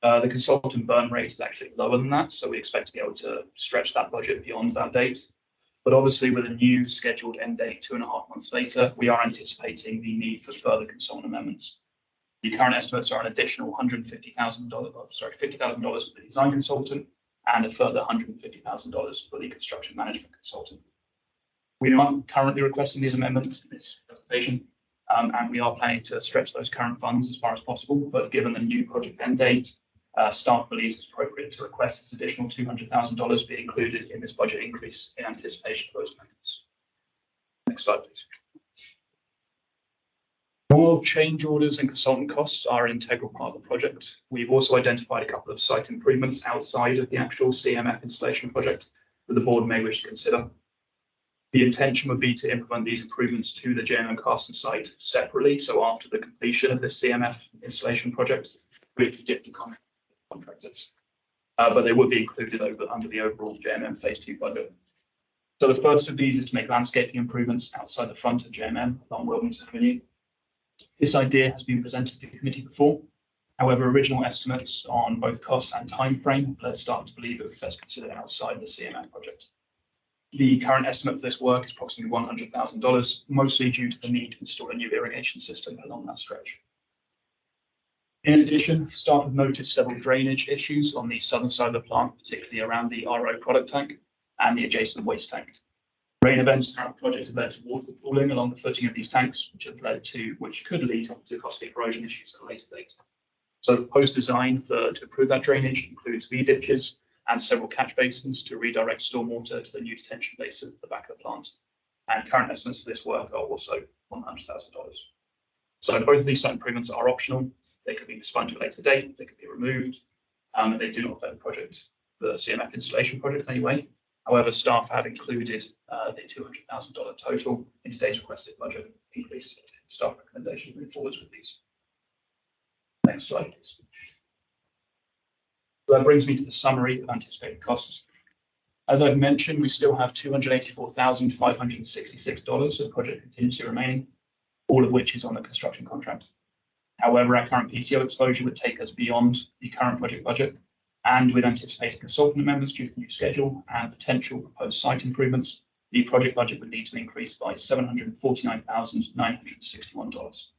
S10: The consultant burn rate is actually lower than that, so we expect to be able to stretch that budget beyond that date. But obviously, with a new scheduled end date 2.5 months later, we are anticipating the need for further consultant amendments. The current estimates are an additional $150,000, $50,000 for the design consultant and a further $150,000 for the construction management consultant. We are currently requesting these amendments in this presentation, and we are planning to stretch those current funds as far as possible. But given the new project end date, staff believes it's appropriate to request this additional $200,000 be included in this budget increase in anticipation of those amendments. Next slide, please. While change orders and consultant costs are an integral part of the project, we've also identified a couple of site improvements outside of the actual CMF installation project that the board may wish to consider. The intention would be to implement these improvements to the JMM Carson site separately, so after the completion of this CMF installation project with different contractors. But they would be included under the overall JMM Phase 2 budget. So the first of these is to make landscaping improvements outside the front of JMM along Williams Avenue. This idea has been presented to the committee before. However, original estimates on both cost and time frame led staff to believe it would be best considered outside the CMF project. The current estimate for this work is approximately $100,000, mostly due to the need to install a new irrigation system along that stretch. In addition, staff have noticed several drainage issues on the southern side of the plant, particularly around the RO product tank and the adjacent waste tank. Rain events throughout the project have led to water pooling along the footing of these tanks, which could lead to costly corrosion issues at a later date. So the proposed design to improve that drainage includes V-ditches and several catch basins to redirect stormwater to the new detention basin at the back of the plant. And current estimates for this work are also $100,000. So both of these site improvements are optional. They could be postponed to a later date, they could be removed, and they do not affect the project, the CMF installation project anyway. However, staff have included the $200,000 total in today's requested budget increase. Staff recommendation moving forwards with these. Next slide, please. So that brings me to the summary of anticipated costs. As I've mentioned, we still have $284,566 of project contingency remaining, all of which is on the construction contract. However, our current PCO exposure would take us beyond the current project budget, and with anticipated consultant amendments due to the new schedule and potential proposed site improvements, the project budget would need to increase by $749,961.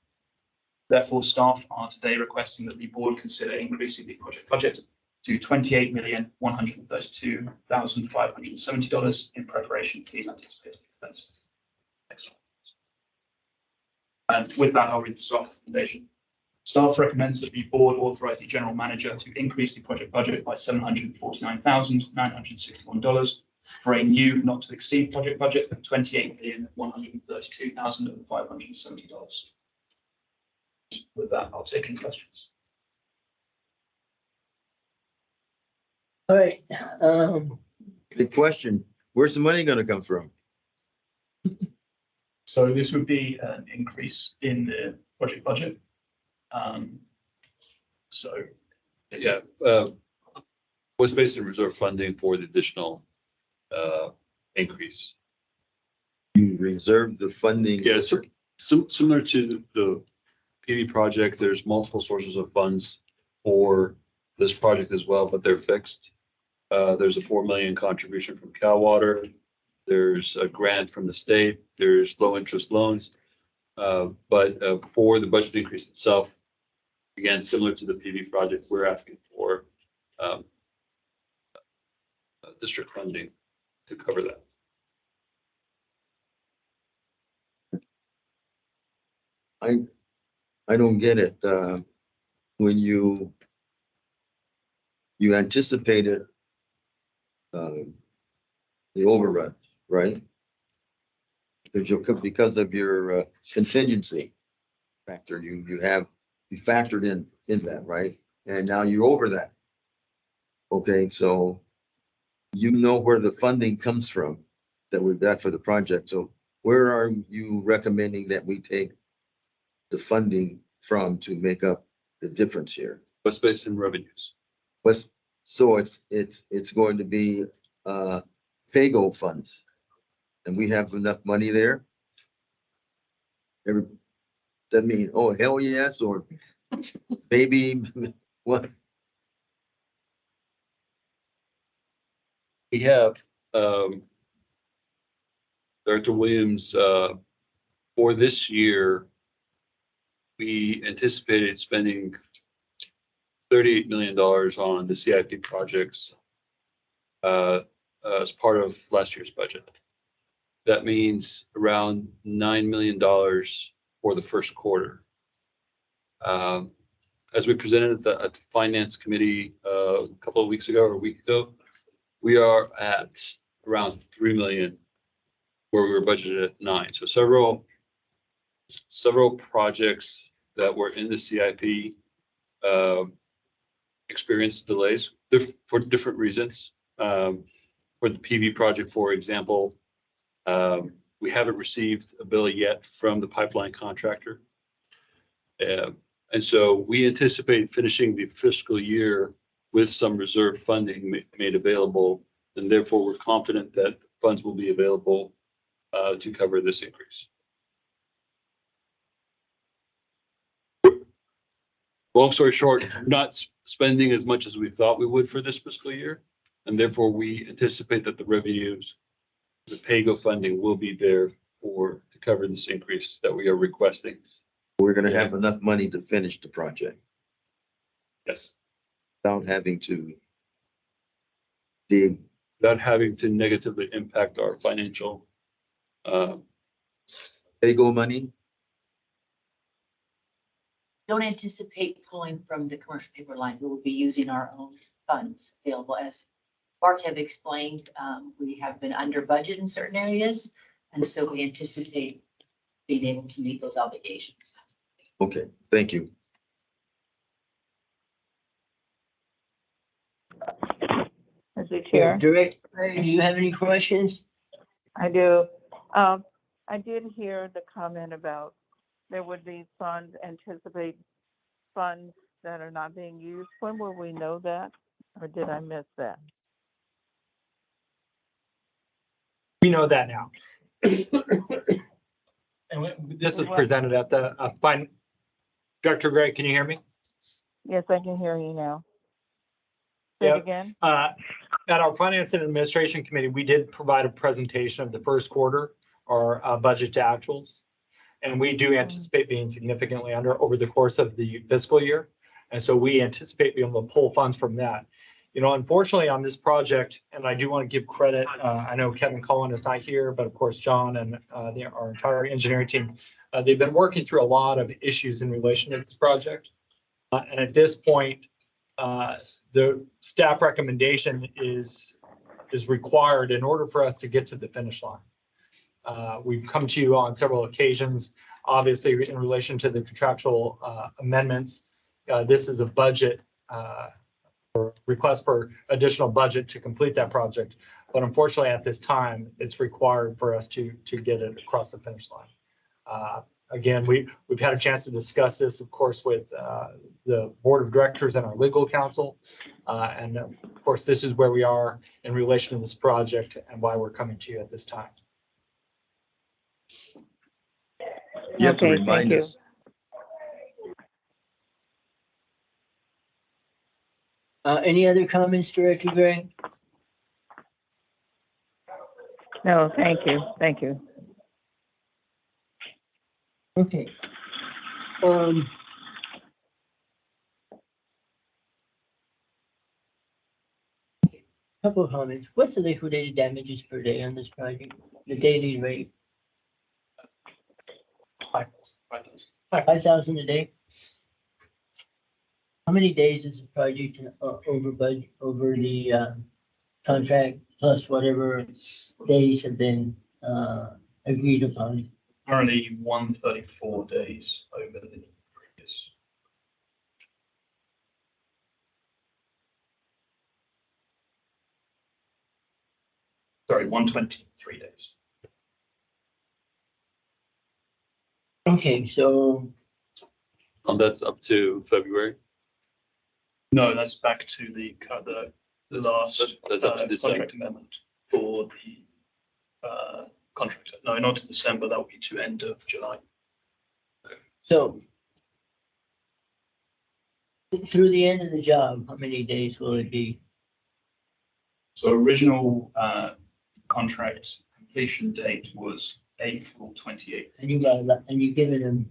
S10: Therefore, staff are today requesting that the board consider increasing the project budget to $28,132,570 in preparation for these anticipated events. Next slide. And with that, I'll read the staff recommendation. Staff recommends that the board authorize the general manager to increase the project budget by $749,961 for a new not to exceed project budget of $28,132,570. With that, I'll take any questions.
S1: All right,
S4: The question, where's the money gonna come from?
S10: So this would be an increase in the project budget. So
S6: Yeah, was based in reserve funding for the additional increase.
S4: You reserve the funding.
S6: Yeah, so similar to the PV project, there's multiple sources of funds for this project as well, but they're fixed. There's a $4 million contribution from Cal Water. There's a grant from the state. There's low interest loans. But for the budget increase itself, again, similar to the PV project, we're asking for district funding to cover that.
S4: I don't get it. When you anticipated the overrun, right? Because of your contingency factor, you factored in that, right? And now you're over that. Okay, so you know where the funding comes from that we've got for the project. So where are you recommending that we take the funding from to make up the difference here?
S6: West Basin revenues.
S4: So it's going to be PAYGO funds, and we have enough money there. That mean, oh, hell yes, or maybe what?
S6: We have Director Williams for this year. we anticipated spending $38 million on the CIP projects as part of last year's budget. That means around $9 million for the first quarter. As we presented at the Finance Committee a couple of weeks ago or a week ago, we are at around 3 million where we were budgeted at 9. So several projects that were in the CIP experienced delays for different reasons. For the PV project, for example, we haven't received a bill yet from the pipeline contractor. And so we anticipate finishing the fiscal year with some reserve funding made available, and therefore we're confident that funds will be available to cover this increase. Long story short, not spending as much as we thought we would for this fiscal year, and therefore we anticipate that the revenues, the PAYGO funding will be there to cover this increase that we are requesting.
S4: We're gonna have enough money to finish the project
S6: Yes.
S4: without having to dig.
S6: Without having to negatively impact our financial.
S4: PAYGO money.
S11: Don't anticipate pulling from the commercial paper line. We will be using our own funds available. As Mark have explained, we have been under budget in certain areas, and so we anticipate being able to meet those obligations.
S4: Okay, thank you.
S8: Mr. Chair,
S1: Director, do you have any questions?
S8: I do. I did hear the comment about there would be funds, anticipate funds that are not being used. When will we know that? Or did I miss that?
S2: We know that now. And this was presented at the Director Gray, can you hear me?
S8: Yes, I can hear you now. Say it
S2: Yeah.
S8: again.
S2: At our Finance and Administration Committee, we did provide a presentation of the first quarter, our budget to actuals. And we do anticipate being significantly under over the course of the fiscal year. And so we anticipate being able to pull funds from that. You know, unfortunately on this project, and I do want to give credit, I know Kevin Cullen is not here, but of course, John and our entire engineering team, they've been working through a lot of issues in relation to this project. And at this point, the staff recommendation is required in order for us to get to the finish line. We've come to you on several occasions, obviously in relation to the contractual amendments. This is a budget request for additional budget to complete that project. But unfortunately, at this time, it's required for us to get it across the finish line. Again, we've had a chance to discuss this, of course, with the board of directors and our legal counsel. And of course, this is where we are in relation to this project and why we're coming to you at this time.
S4: You have to
S8: Okay,
S4: remind
S8: thank you.
S4: us.
S1: Any other comments, Director Gray?
S8: No, thank you. Thank you.
S1: Okay. Couple of comments. What's the liquidated damages per day on this project? The daily rate, 5,000 a day? How many days is the project over budget, over the contract plus whatever days have been agreed upon?
S10: Currently 134 days over the previous. Sorry, 123 days.
S1: Okay, so
S6: That's up to February.
S10: No, that's back to the last
S6: That's up to December.
S10: contract amendment for the contractor. No, not to December. That will be to end of July.
S1: So through the end of the job, how many days will it be?
S10: So original contract completion date was April 28th.
S1: And you got, and you given them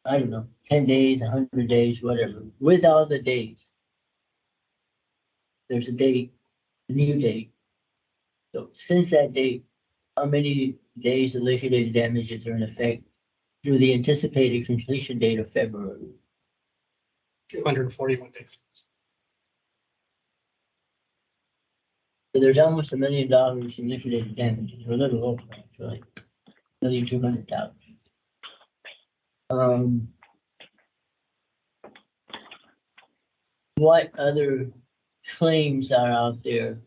S1: I don't know, 10 days, 100 days, whatever, with all the dates. There's a date, a new date. So since that date, how many days of liquidated damages are in effect through the anticipated completion date of February?
S7: 241 days.
S1: So there's almost $1 million in liquidated damages, or a little over, actually, 1,200,000. What other claims are out there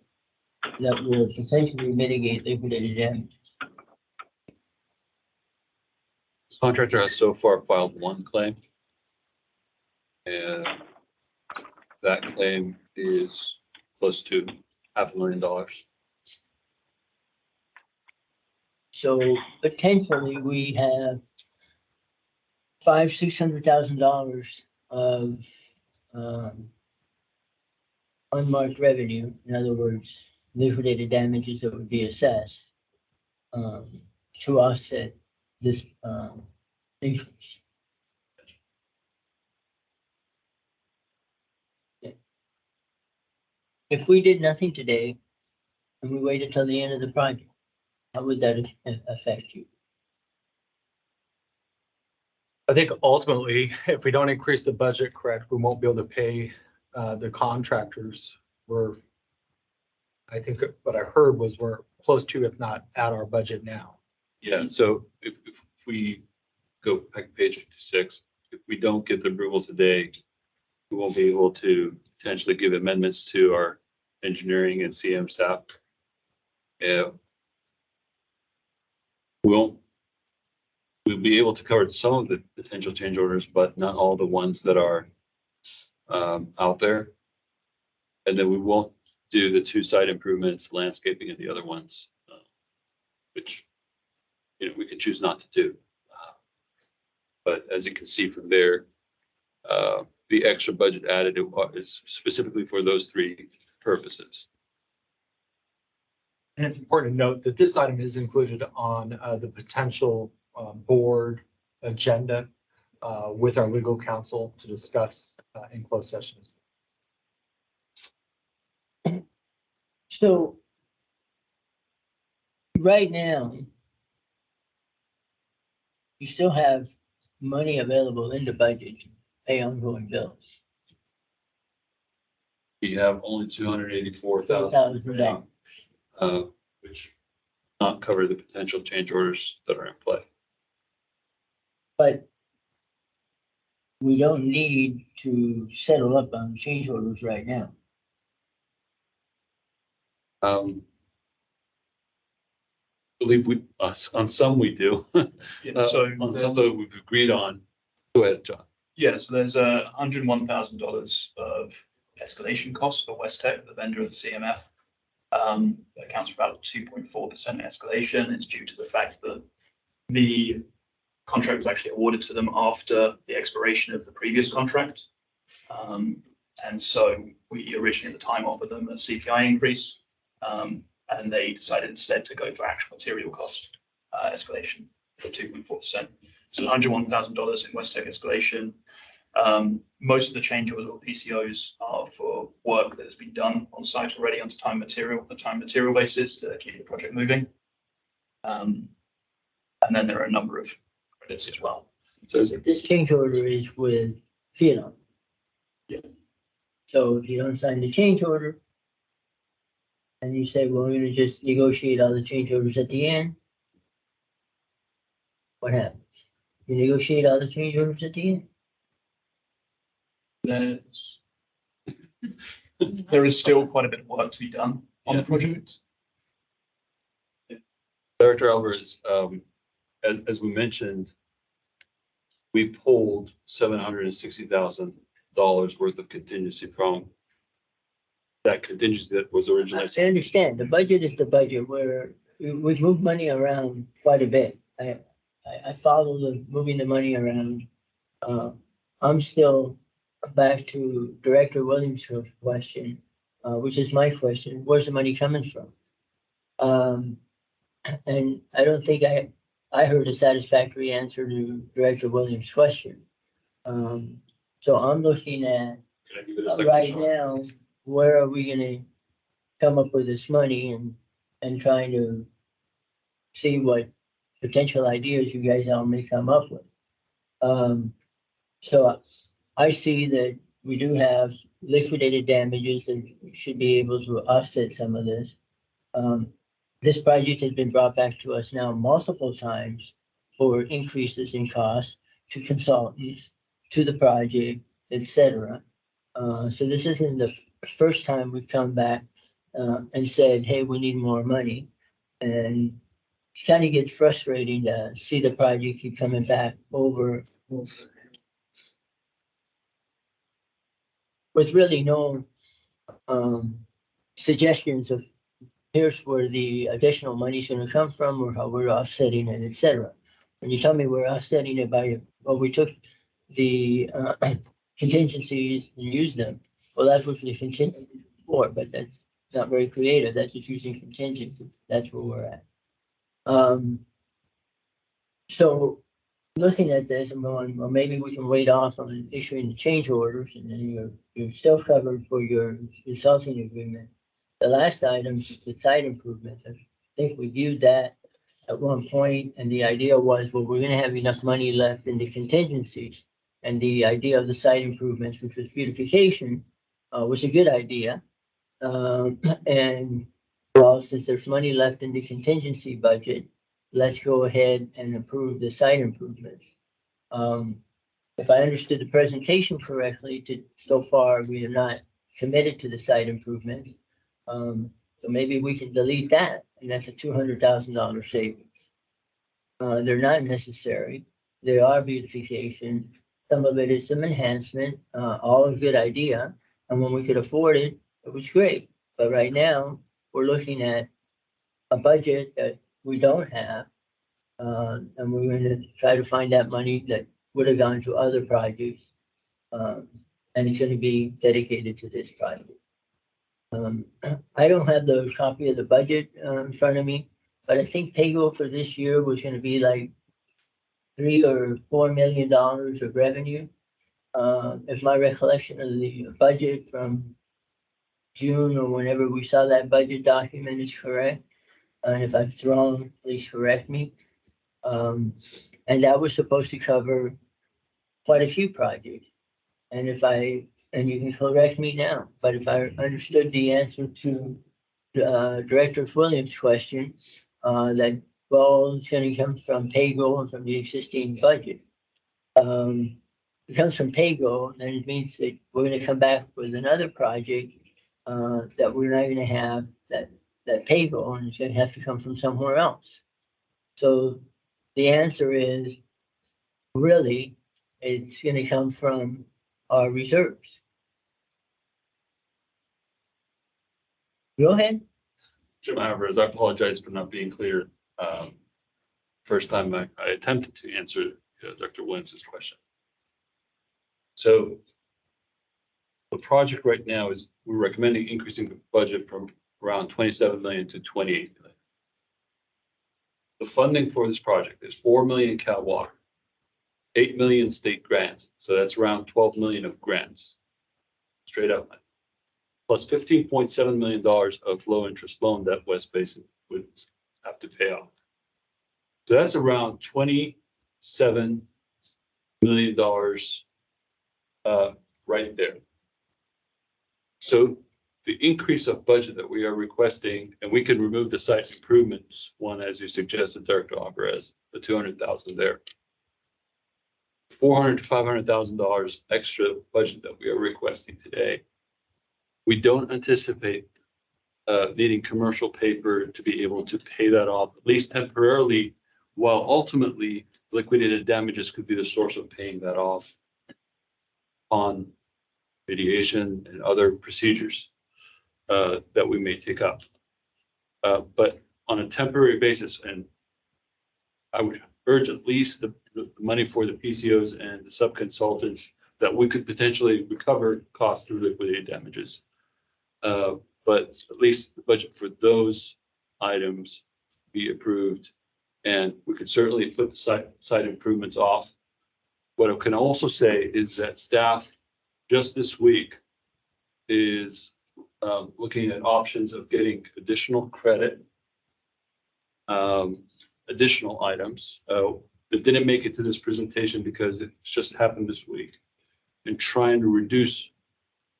S1: that will potentially mitigate liquidated damage?
S6: Contractor has so far filed one claim. And that claim is close to $500,000.
S1: So potentially we have $600,000 of unmarked revenue. In other words, liquidated damages that would be assessed to offset this increase. If we did nothing today and we waited till the end of the project, how would that affect you?
S2: I think ultimately, if we don't increase the budget, correct, we won't be able to pay the contractors. I think what I heard was we're close to, if not at our budget now.
S6: Yeah, so if we go back to page 56, if we don't get the approval today, we won't be able to potentially give amendments to our engineering and CM staff. Yeah. We'll be able to cover some of the potential change orders, but not all the ones that are out there. And then we won't do the 2 site improvements, landscaping, and the other ones, which, you know, we could choose not to do. But as you can see from there, the extra budget added is specifically for those 3 purposes.
S2: And it's important to note that this item is included on the potential board agenda with our legal counsel to discuss in closed session.
S1: So right now, you still have money available in the budget to pay ongoing bills.
S6: We have only $284,000,
S1: $2,000.
S6: which not cover the potential change orders that are in play.
S1: But we don't need to settle up on change orders right now.
S6: I believe on some we do.
S10: Yeah, so
S6: On some that we've agreed on. Go ahead, John.
S10: yeah, so there's $101,000 of escalation costs for West Tech, the vendor of the CMF. That accounts for about 2.4% escalation. It's due to the fact that the contract was actually awarded to them after the expiration of the previous contract. And so we originally at the time offered them a CPI increase, and they decided instead to go for actual material cost escalation for 2.4%. So $101,000 in West Tech escalation. Most of the change orders or PCOs are for work that has been done on site already on a time material basis to keep the project moving. And then there are a number of credits as well.
S1: So this change order is with Phenom.
S10: Yeah.
S1: So if you don't sign the change order, and you say, well, we're gonna just negotiate all the change orders at the end, what happens? You negotiate all the change orders at the end?
S10: There is still quite a bit of work to be done on the project.
S6: Director Alvarez, as we mentioned, we pulled $760,000 worth of contingency from that contingency that was originally.
S1: I understand, the budget is the budget where we've moved money around quite a bit. I follow the moving the money around. I'm still back to Director Williams' question, which is my question, where's the money coming from? And I don't think I heard a satisfactory answer to Director Williams' question. So I'm looking at,
S6: Can I give it a second?
S1: right
S6: Sean?
S1: now, where are we gonna come up with this money and trying to see what potential ideas you guys all may come up with. So I see that we do have liquidated damages and should be able to offset some of this. This project has been brought back to us now multiple times for increases in cost to consultants, to the project, etc. So this isn't the first time we've come back and said, hey, we need more money. And it kind of gets frustrating to see the project keep coming back over with really no suggestions of here's where the additional money's gonna come from or how we're offsetting it, et cetera. When you tell me we're offsetting it by, well, we took the contingencies and used them. Well, that's what the contingency for, but that's not very creative. That's just using contingency. That's where we're at. So looking at this and going, well, maybe we can wait off on issuing the change orders and then you're still covered for your consulting agreement. The last item is the site improvements. I think we viewed that at one point and the idea was, well, we're gonna have enough money left in the contingencies. And the idea of the site improvements, which was beautification, was a good idea. And well, since there's money left in the contingency budget, let's go ahead and approve the site improvements. If I understood the presentation correctly, so far, we are not committed to the site improvement. So maybe we can delete that, and that's a $200,000 savings. They're not necessary. They are beautification. Some of it is some enhancement, all a good idea. And when we could afford it, it was great. But right now, we're looking at a budget that we don't have. And we're going to try to find that money that would have gone to other projects. And it's going to be dedicated to this project. I don't have the copy of the budget in front of me, but I think payroll for this year was going to be like $3 or $4 million of revenue. If my recollection of the budget from June or whenever we saw that budget document is correct, and if I've thrown, please correct me. And that was supposed to cover quite a few projects. And and you can correct me now, but if I understood the answer to Director Williams' question, that, well, it's gonna come from payroll and from the existing budget. It comes from payroll, then it means that we're gonna come back with another project that we're not gonna have that payroll, and it's gonna have to come from somewhere else. So the answer is, really, it's gonna come from our reserves. Go ahead.
S6: Jim Alvarez, I apologize for not being clear. First time I attempted to answer Dr. Williams' question. So the project right now is, we're recommending increasing the budget from around 27 million to 28 million. The funding for this project is 4 million Cal Water, 8 million state grants. So that's around 12 million of grants, straight up, plus $15.7 million of low interest loan that West Basin would have to pay off. So that's around $27 million right there. So the increase of budget that we are requesting, and we can remove the site improvements one, as you suggested, Director Alvarez, the 200,000 there. $400,000 to $500,000 extra budget that we are requesting today. We don't anticipate needing commercial paper to be able to pay that off, at least temporarily, while ultimately liquidated damages could be the source of paying that off on mediation and other procedures that we may take up. But on a temporary basis, and I would urge at least the money for the PCOs and the sub-consultants that we could potentially recover costs through liquidated damages. But at least the budget for those items be approved. And we could certainly put the site improvements off What I can also say is that staff just this week is looking at options of getting additional credit, additional items that didn't make it to this presentation because it just happened this week, and trying to reduce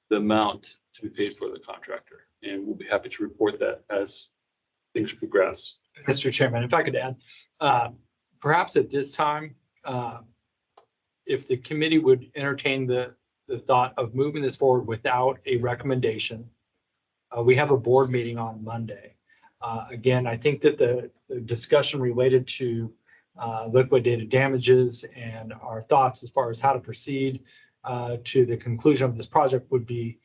S6: the amount to be paid for the contractor. And we'll be happy to report that as things progress.
S2: Mr. Chairman, if I could add, perhaps at this time, if the committee would entertain the thought of moving this forward without a recommendation. We have a board meeting on Monday. Again, I think that the discussion related to liquidated damages and our thoughts as far as how to proceed to the conclusion of this project would be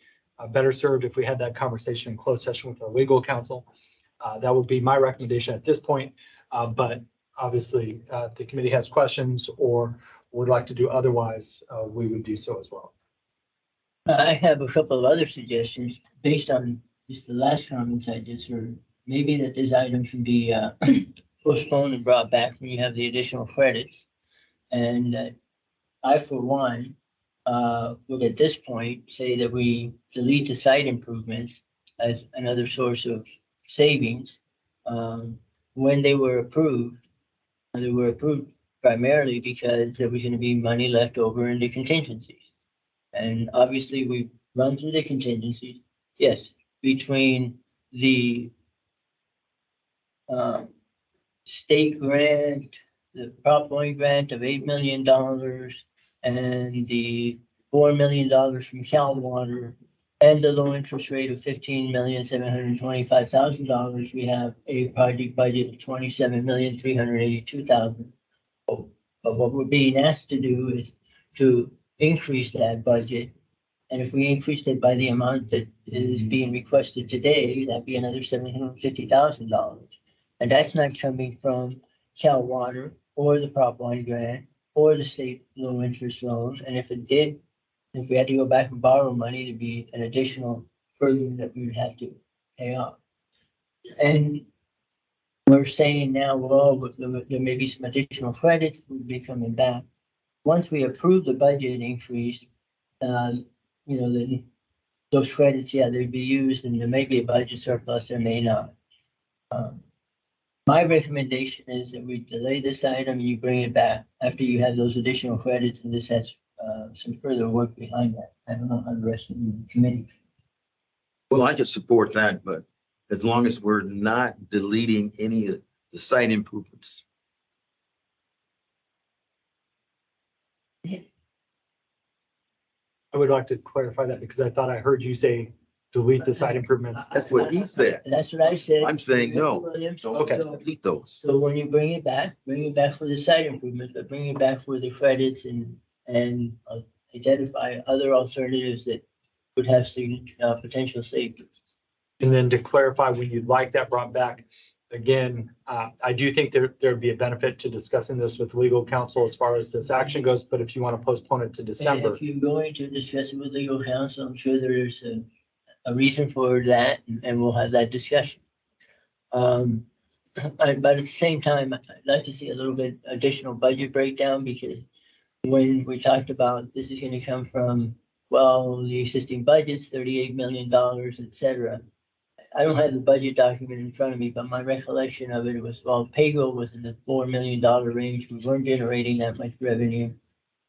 S2: better served if we had that conversation in closed session with our legal counsel. That would be my recommendation at this point. But obviously, if the committee has questions or would like to do otherwise, we would do so as well.
S1: I have a couple of other suggestions based on just the last comments I just heard. Maybe that this item can be postponed and brought back when you have the additional credits. And I, for one, would at this point say that we delete the site improvements as another source of savings. When they were approved primarily because there was going to be money left over in the contingencies. And obviously we've run through the contingencies. Yes, between the state grant, the Prop 1 grant of $8 million and the $4 million from Cal Water and the low interest rate of $15,725,000, we have a project budget of $27,382,000. But what we're being asked to do is to increase that budget. And if we increased it by the amount that is being requested today, that'd be another $750,000. And that's not coming from Cal Water or the Prop 1 grant or the state low interest loans. And if it did, if we had to go back and borrow money, it'd be an additional burden that we would have to pay off. And we're saying now, well, there may be some additional credits that would be coming back. Once we approve the budget increase, those credits, yeah, they'd be used and there may be a budget surplus, there may not. My recommendation is that we delay this item and you bring it back after you have those additional credits, and this has some further work behind that. I don't know how the rest of the committee.
S4: Well, I could support that, but as long as we're not deleting any of the site improvements.
S2: I would like to clarify that because I thought I heard you say delete the site improvements.
S4: That's what he said.
S1: That's what I said.
S4: I'm saying no.
S2: Okay.
S4: Don't delete those.
S1: So when you bring it back for the site improvement, but bring it back for the credits and identify other alternatives that would have potential savings.
S2: And then to clarify, when you'd like that brought back, again, I do think there'd be a benefit to discussing this with legal counsel as far as this action goes, but if you want to postpone it to
S1: And
S2: December.
S1: if you're going to discuss it with legal counsel, I'm sure there is a reason for that, and we'll have that discussion. But at the same time, I'd like to see a little bit additional budget breakdown, because when we talked about this is going to come from, well, the existing budget's $38 million, et cetera. I don't have the budget document in front of me, but my recollection of it was, well, PAYGO was in the $4 million range. We weren't generating that much revenue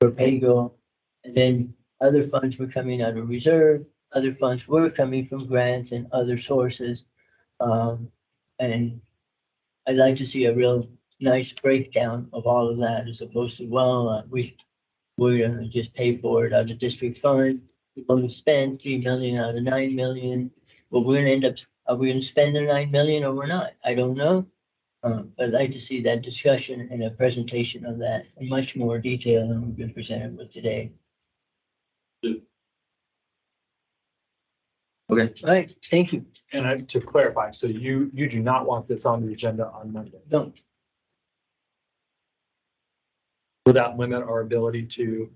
S1: for PAYGO. And then other funds were coming out of reserve. Other funds were coming from grants and other sources. And I'd like to see a real nice breakdown of all of that, as opposed to, well, we're going to just pay for it out of district fund. We're going to spend $3 million out of $9 million. But we're going to end up, are we going to spend the $9 million or we're not? I don't know. But I'd like to see that discussion and a presentation of that in much more detail than we've been presented with today.
S4: Okay.
S1: All right, thank you.
S2: And to clarify, so you do not want this on the agenda on Monday?
S1: Don't.
S2: Will that limit our ability to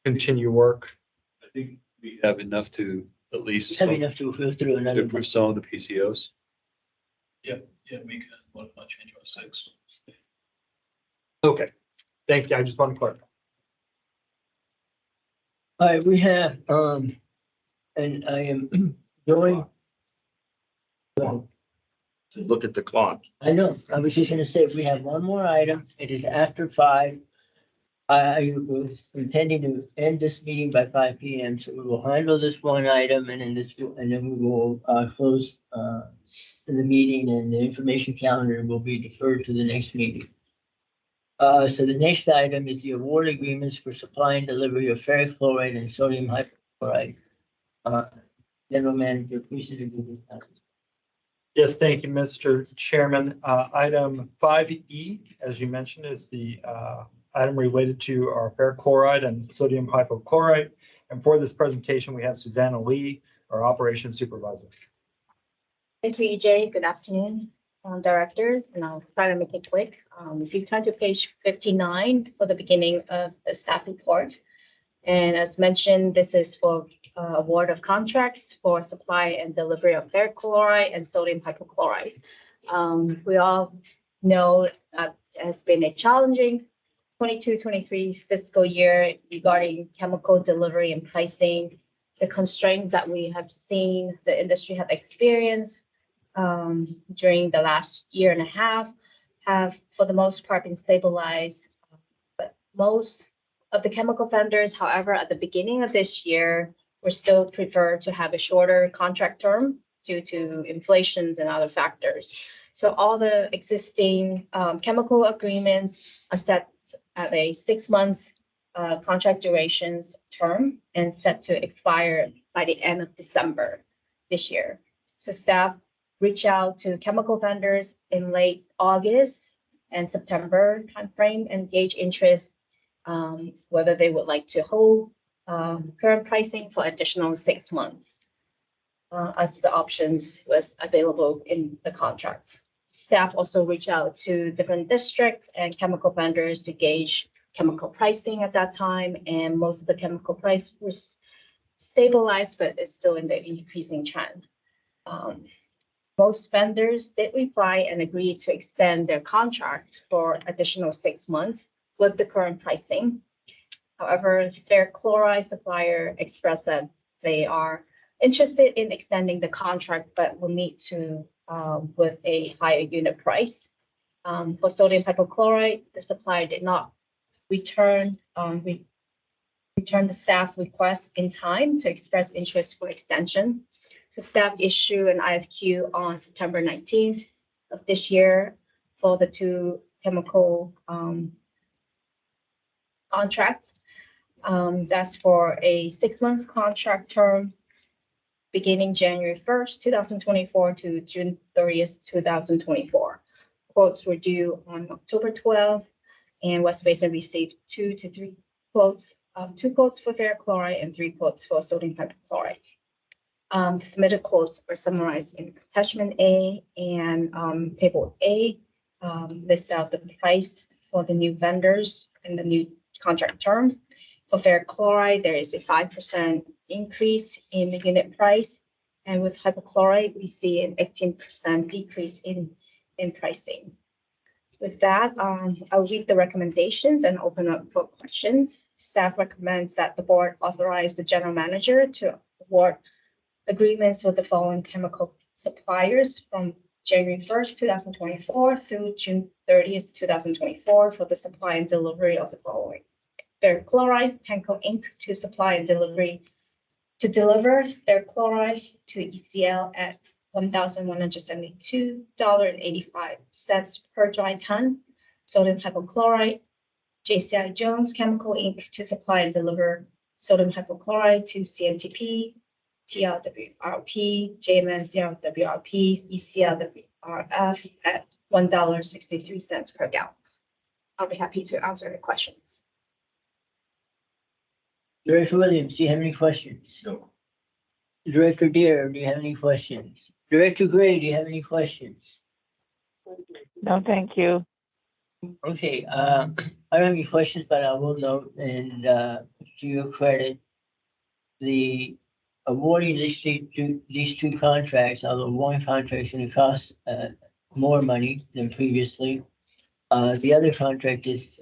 S2: continue work?
S6: I think we have enough to at least
S1: Have enough to go through another.
S6: approve some of the PCOs.
S10: Yeah, make a modify change by 6.
S2: Okay, Thank you. I just want to clarify.
S1: All right, we have, and I am going.
S4: To look at the clock.
S1: I know, I was just gonna say, we have one more item. It is after 5. I was intending to end this meeting by 5 PM, so we will handle this one item and then we will, close, the meeting, and the information calendar will be deferred to the next meeting. So the next item is the award agreements for supply and delivery of ferric chloride and sodium hypochlorite. General Manager, please introduce the.
S2: Yes, thank you, Mr. Chairman. Item 5E, as you mentioned, is the item related to our ferric chloride and sodium hypochlorite. And for this presentation, we have Susanna Lee, our operations supervisor.
S12: Thank you, EJ. Good afternoon, Director, and I'll try to make it quick. If you turn to page 59 for the beginning of the staff report. And as mentioned, this is for award of contracts for supply and delivery of ferric chloride and sodium hypochlorite. We all know that it has been a challenging 22-23 fiscal year regarding chemical delivery and pricing. The constraints that we have seen the industry have experienced during the last year and a half have, for the most part, been stabilized. But most of the chemical vendors, however, at the beginning of this year, were still prefer to have a shorter contract term due to inflations and other factors. So all the existing chemical agreements are set at a 6 months contract durations term and set to expire by the end of December this year. So staff reach out to chemical vendors in late August and September timeframe and gauge interest whether they would like to hold current pricing for additional 6 months as the options was available in the contract. Staff also reach out to different districts and chemical vendors to gauge chemical pricing at that time, and most of the chemical price was stabilized, but it's still in the increasing trend. Most vendors did reply and agree to extend their contract for additional 6 months with the current pricing. However, their chloride supplier expressed that they are interested in extending the contract, but will need to with a higher unit price. For sodium hypochlorite, the supplier did not return the staff request in time to express interest for extension. So staff issued an IFQ on September 19th of this year for the 2 chemical contracts. That's for a 6 months contract term beginning January 1st, 2024 to June 30th, 2024. Quotes were due on October 12th, and West Basin received 2 to 3 quotes, 2 quotes for ferric chloride and 3 quotes for sodium hypochlorite. The submitted quotes are summarized in attachment A, and table A lists out the price for the new vendors and the new contract term. For ferric chloride, there is a 5% increase in the unit price, and with hypochlorite, we see an 18% decrease in pricing. With that, I'll read the recommendations and open up for questions. Staff recommends that the board authorize the general manager to award agreements with the following chemical suppliers from January 1st, 2024 through June 30th, 2024 for the supply and delivery of the following. Ferric chloride, Penco Inc. to supply and deliver ferric chloride to ECL at $1,172.85 per dry ton. Sodium hypochlorite, JCI Jones Chemical Inc. to supply and deliver sodium hypochlorite to CNTP, TLWRP, JMN CLWRP, ECLWRF at $1.63 per gallon. I'll be happy to answer the questions.
S1: Director Williams, do you have any questions?
S4: No.
S1: Director Deere, do you have any questions? Director Gray, do you have any questions?
S8: No, thank you.
S1: Okay, I don't have any questions, but I will note, and to your credit, the awarding these two contracts, although one contract is going to cost more money than previously, the other contract is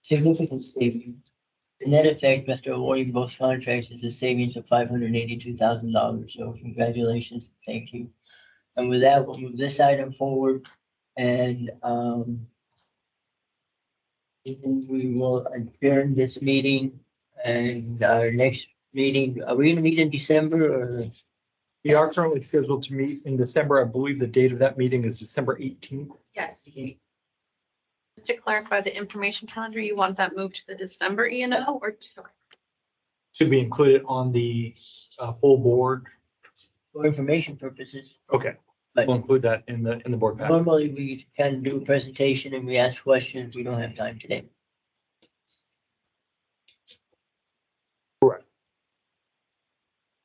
S1: significant savings. The net effect after awarding both contracts is a savings of $582,000. So congratulations, thank you. And with that, we'll move this item forward and, we will adjourn this meeting and our next meeting, are we gonna meet in December or?
S2: We are currently scheduled to meet in December. I believe the date of that meeting is December 18th.
S13: Yes. Just to clarify the information calendar, you want that moved to the December E and O or? Okay.
S2: Should we include it on the full board?
S1: For information purposes,
S2: Okay,
S1: but
S2: we'll include that in the board pack.
S1: normally we can do a presentation and we ask questions. We don't have time today.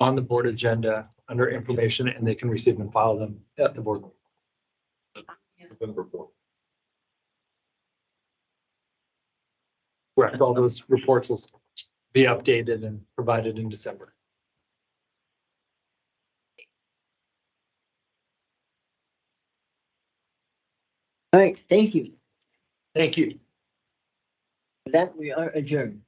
S2: On the board agenda under information, and they can receive and file them at the board.
S9: November 4th.
S2: Correct, all those reports will be updated and provided in December.
S1: All right, thank you.
S2: Thank you.
S1: With that, we are adjourned.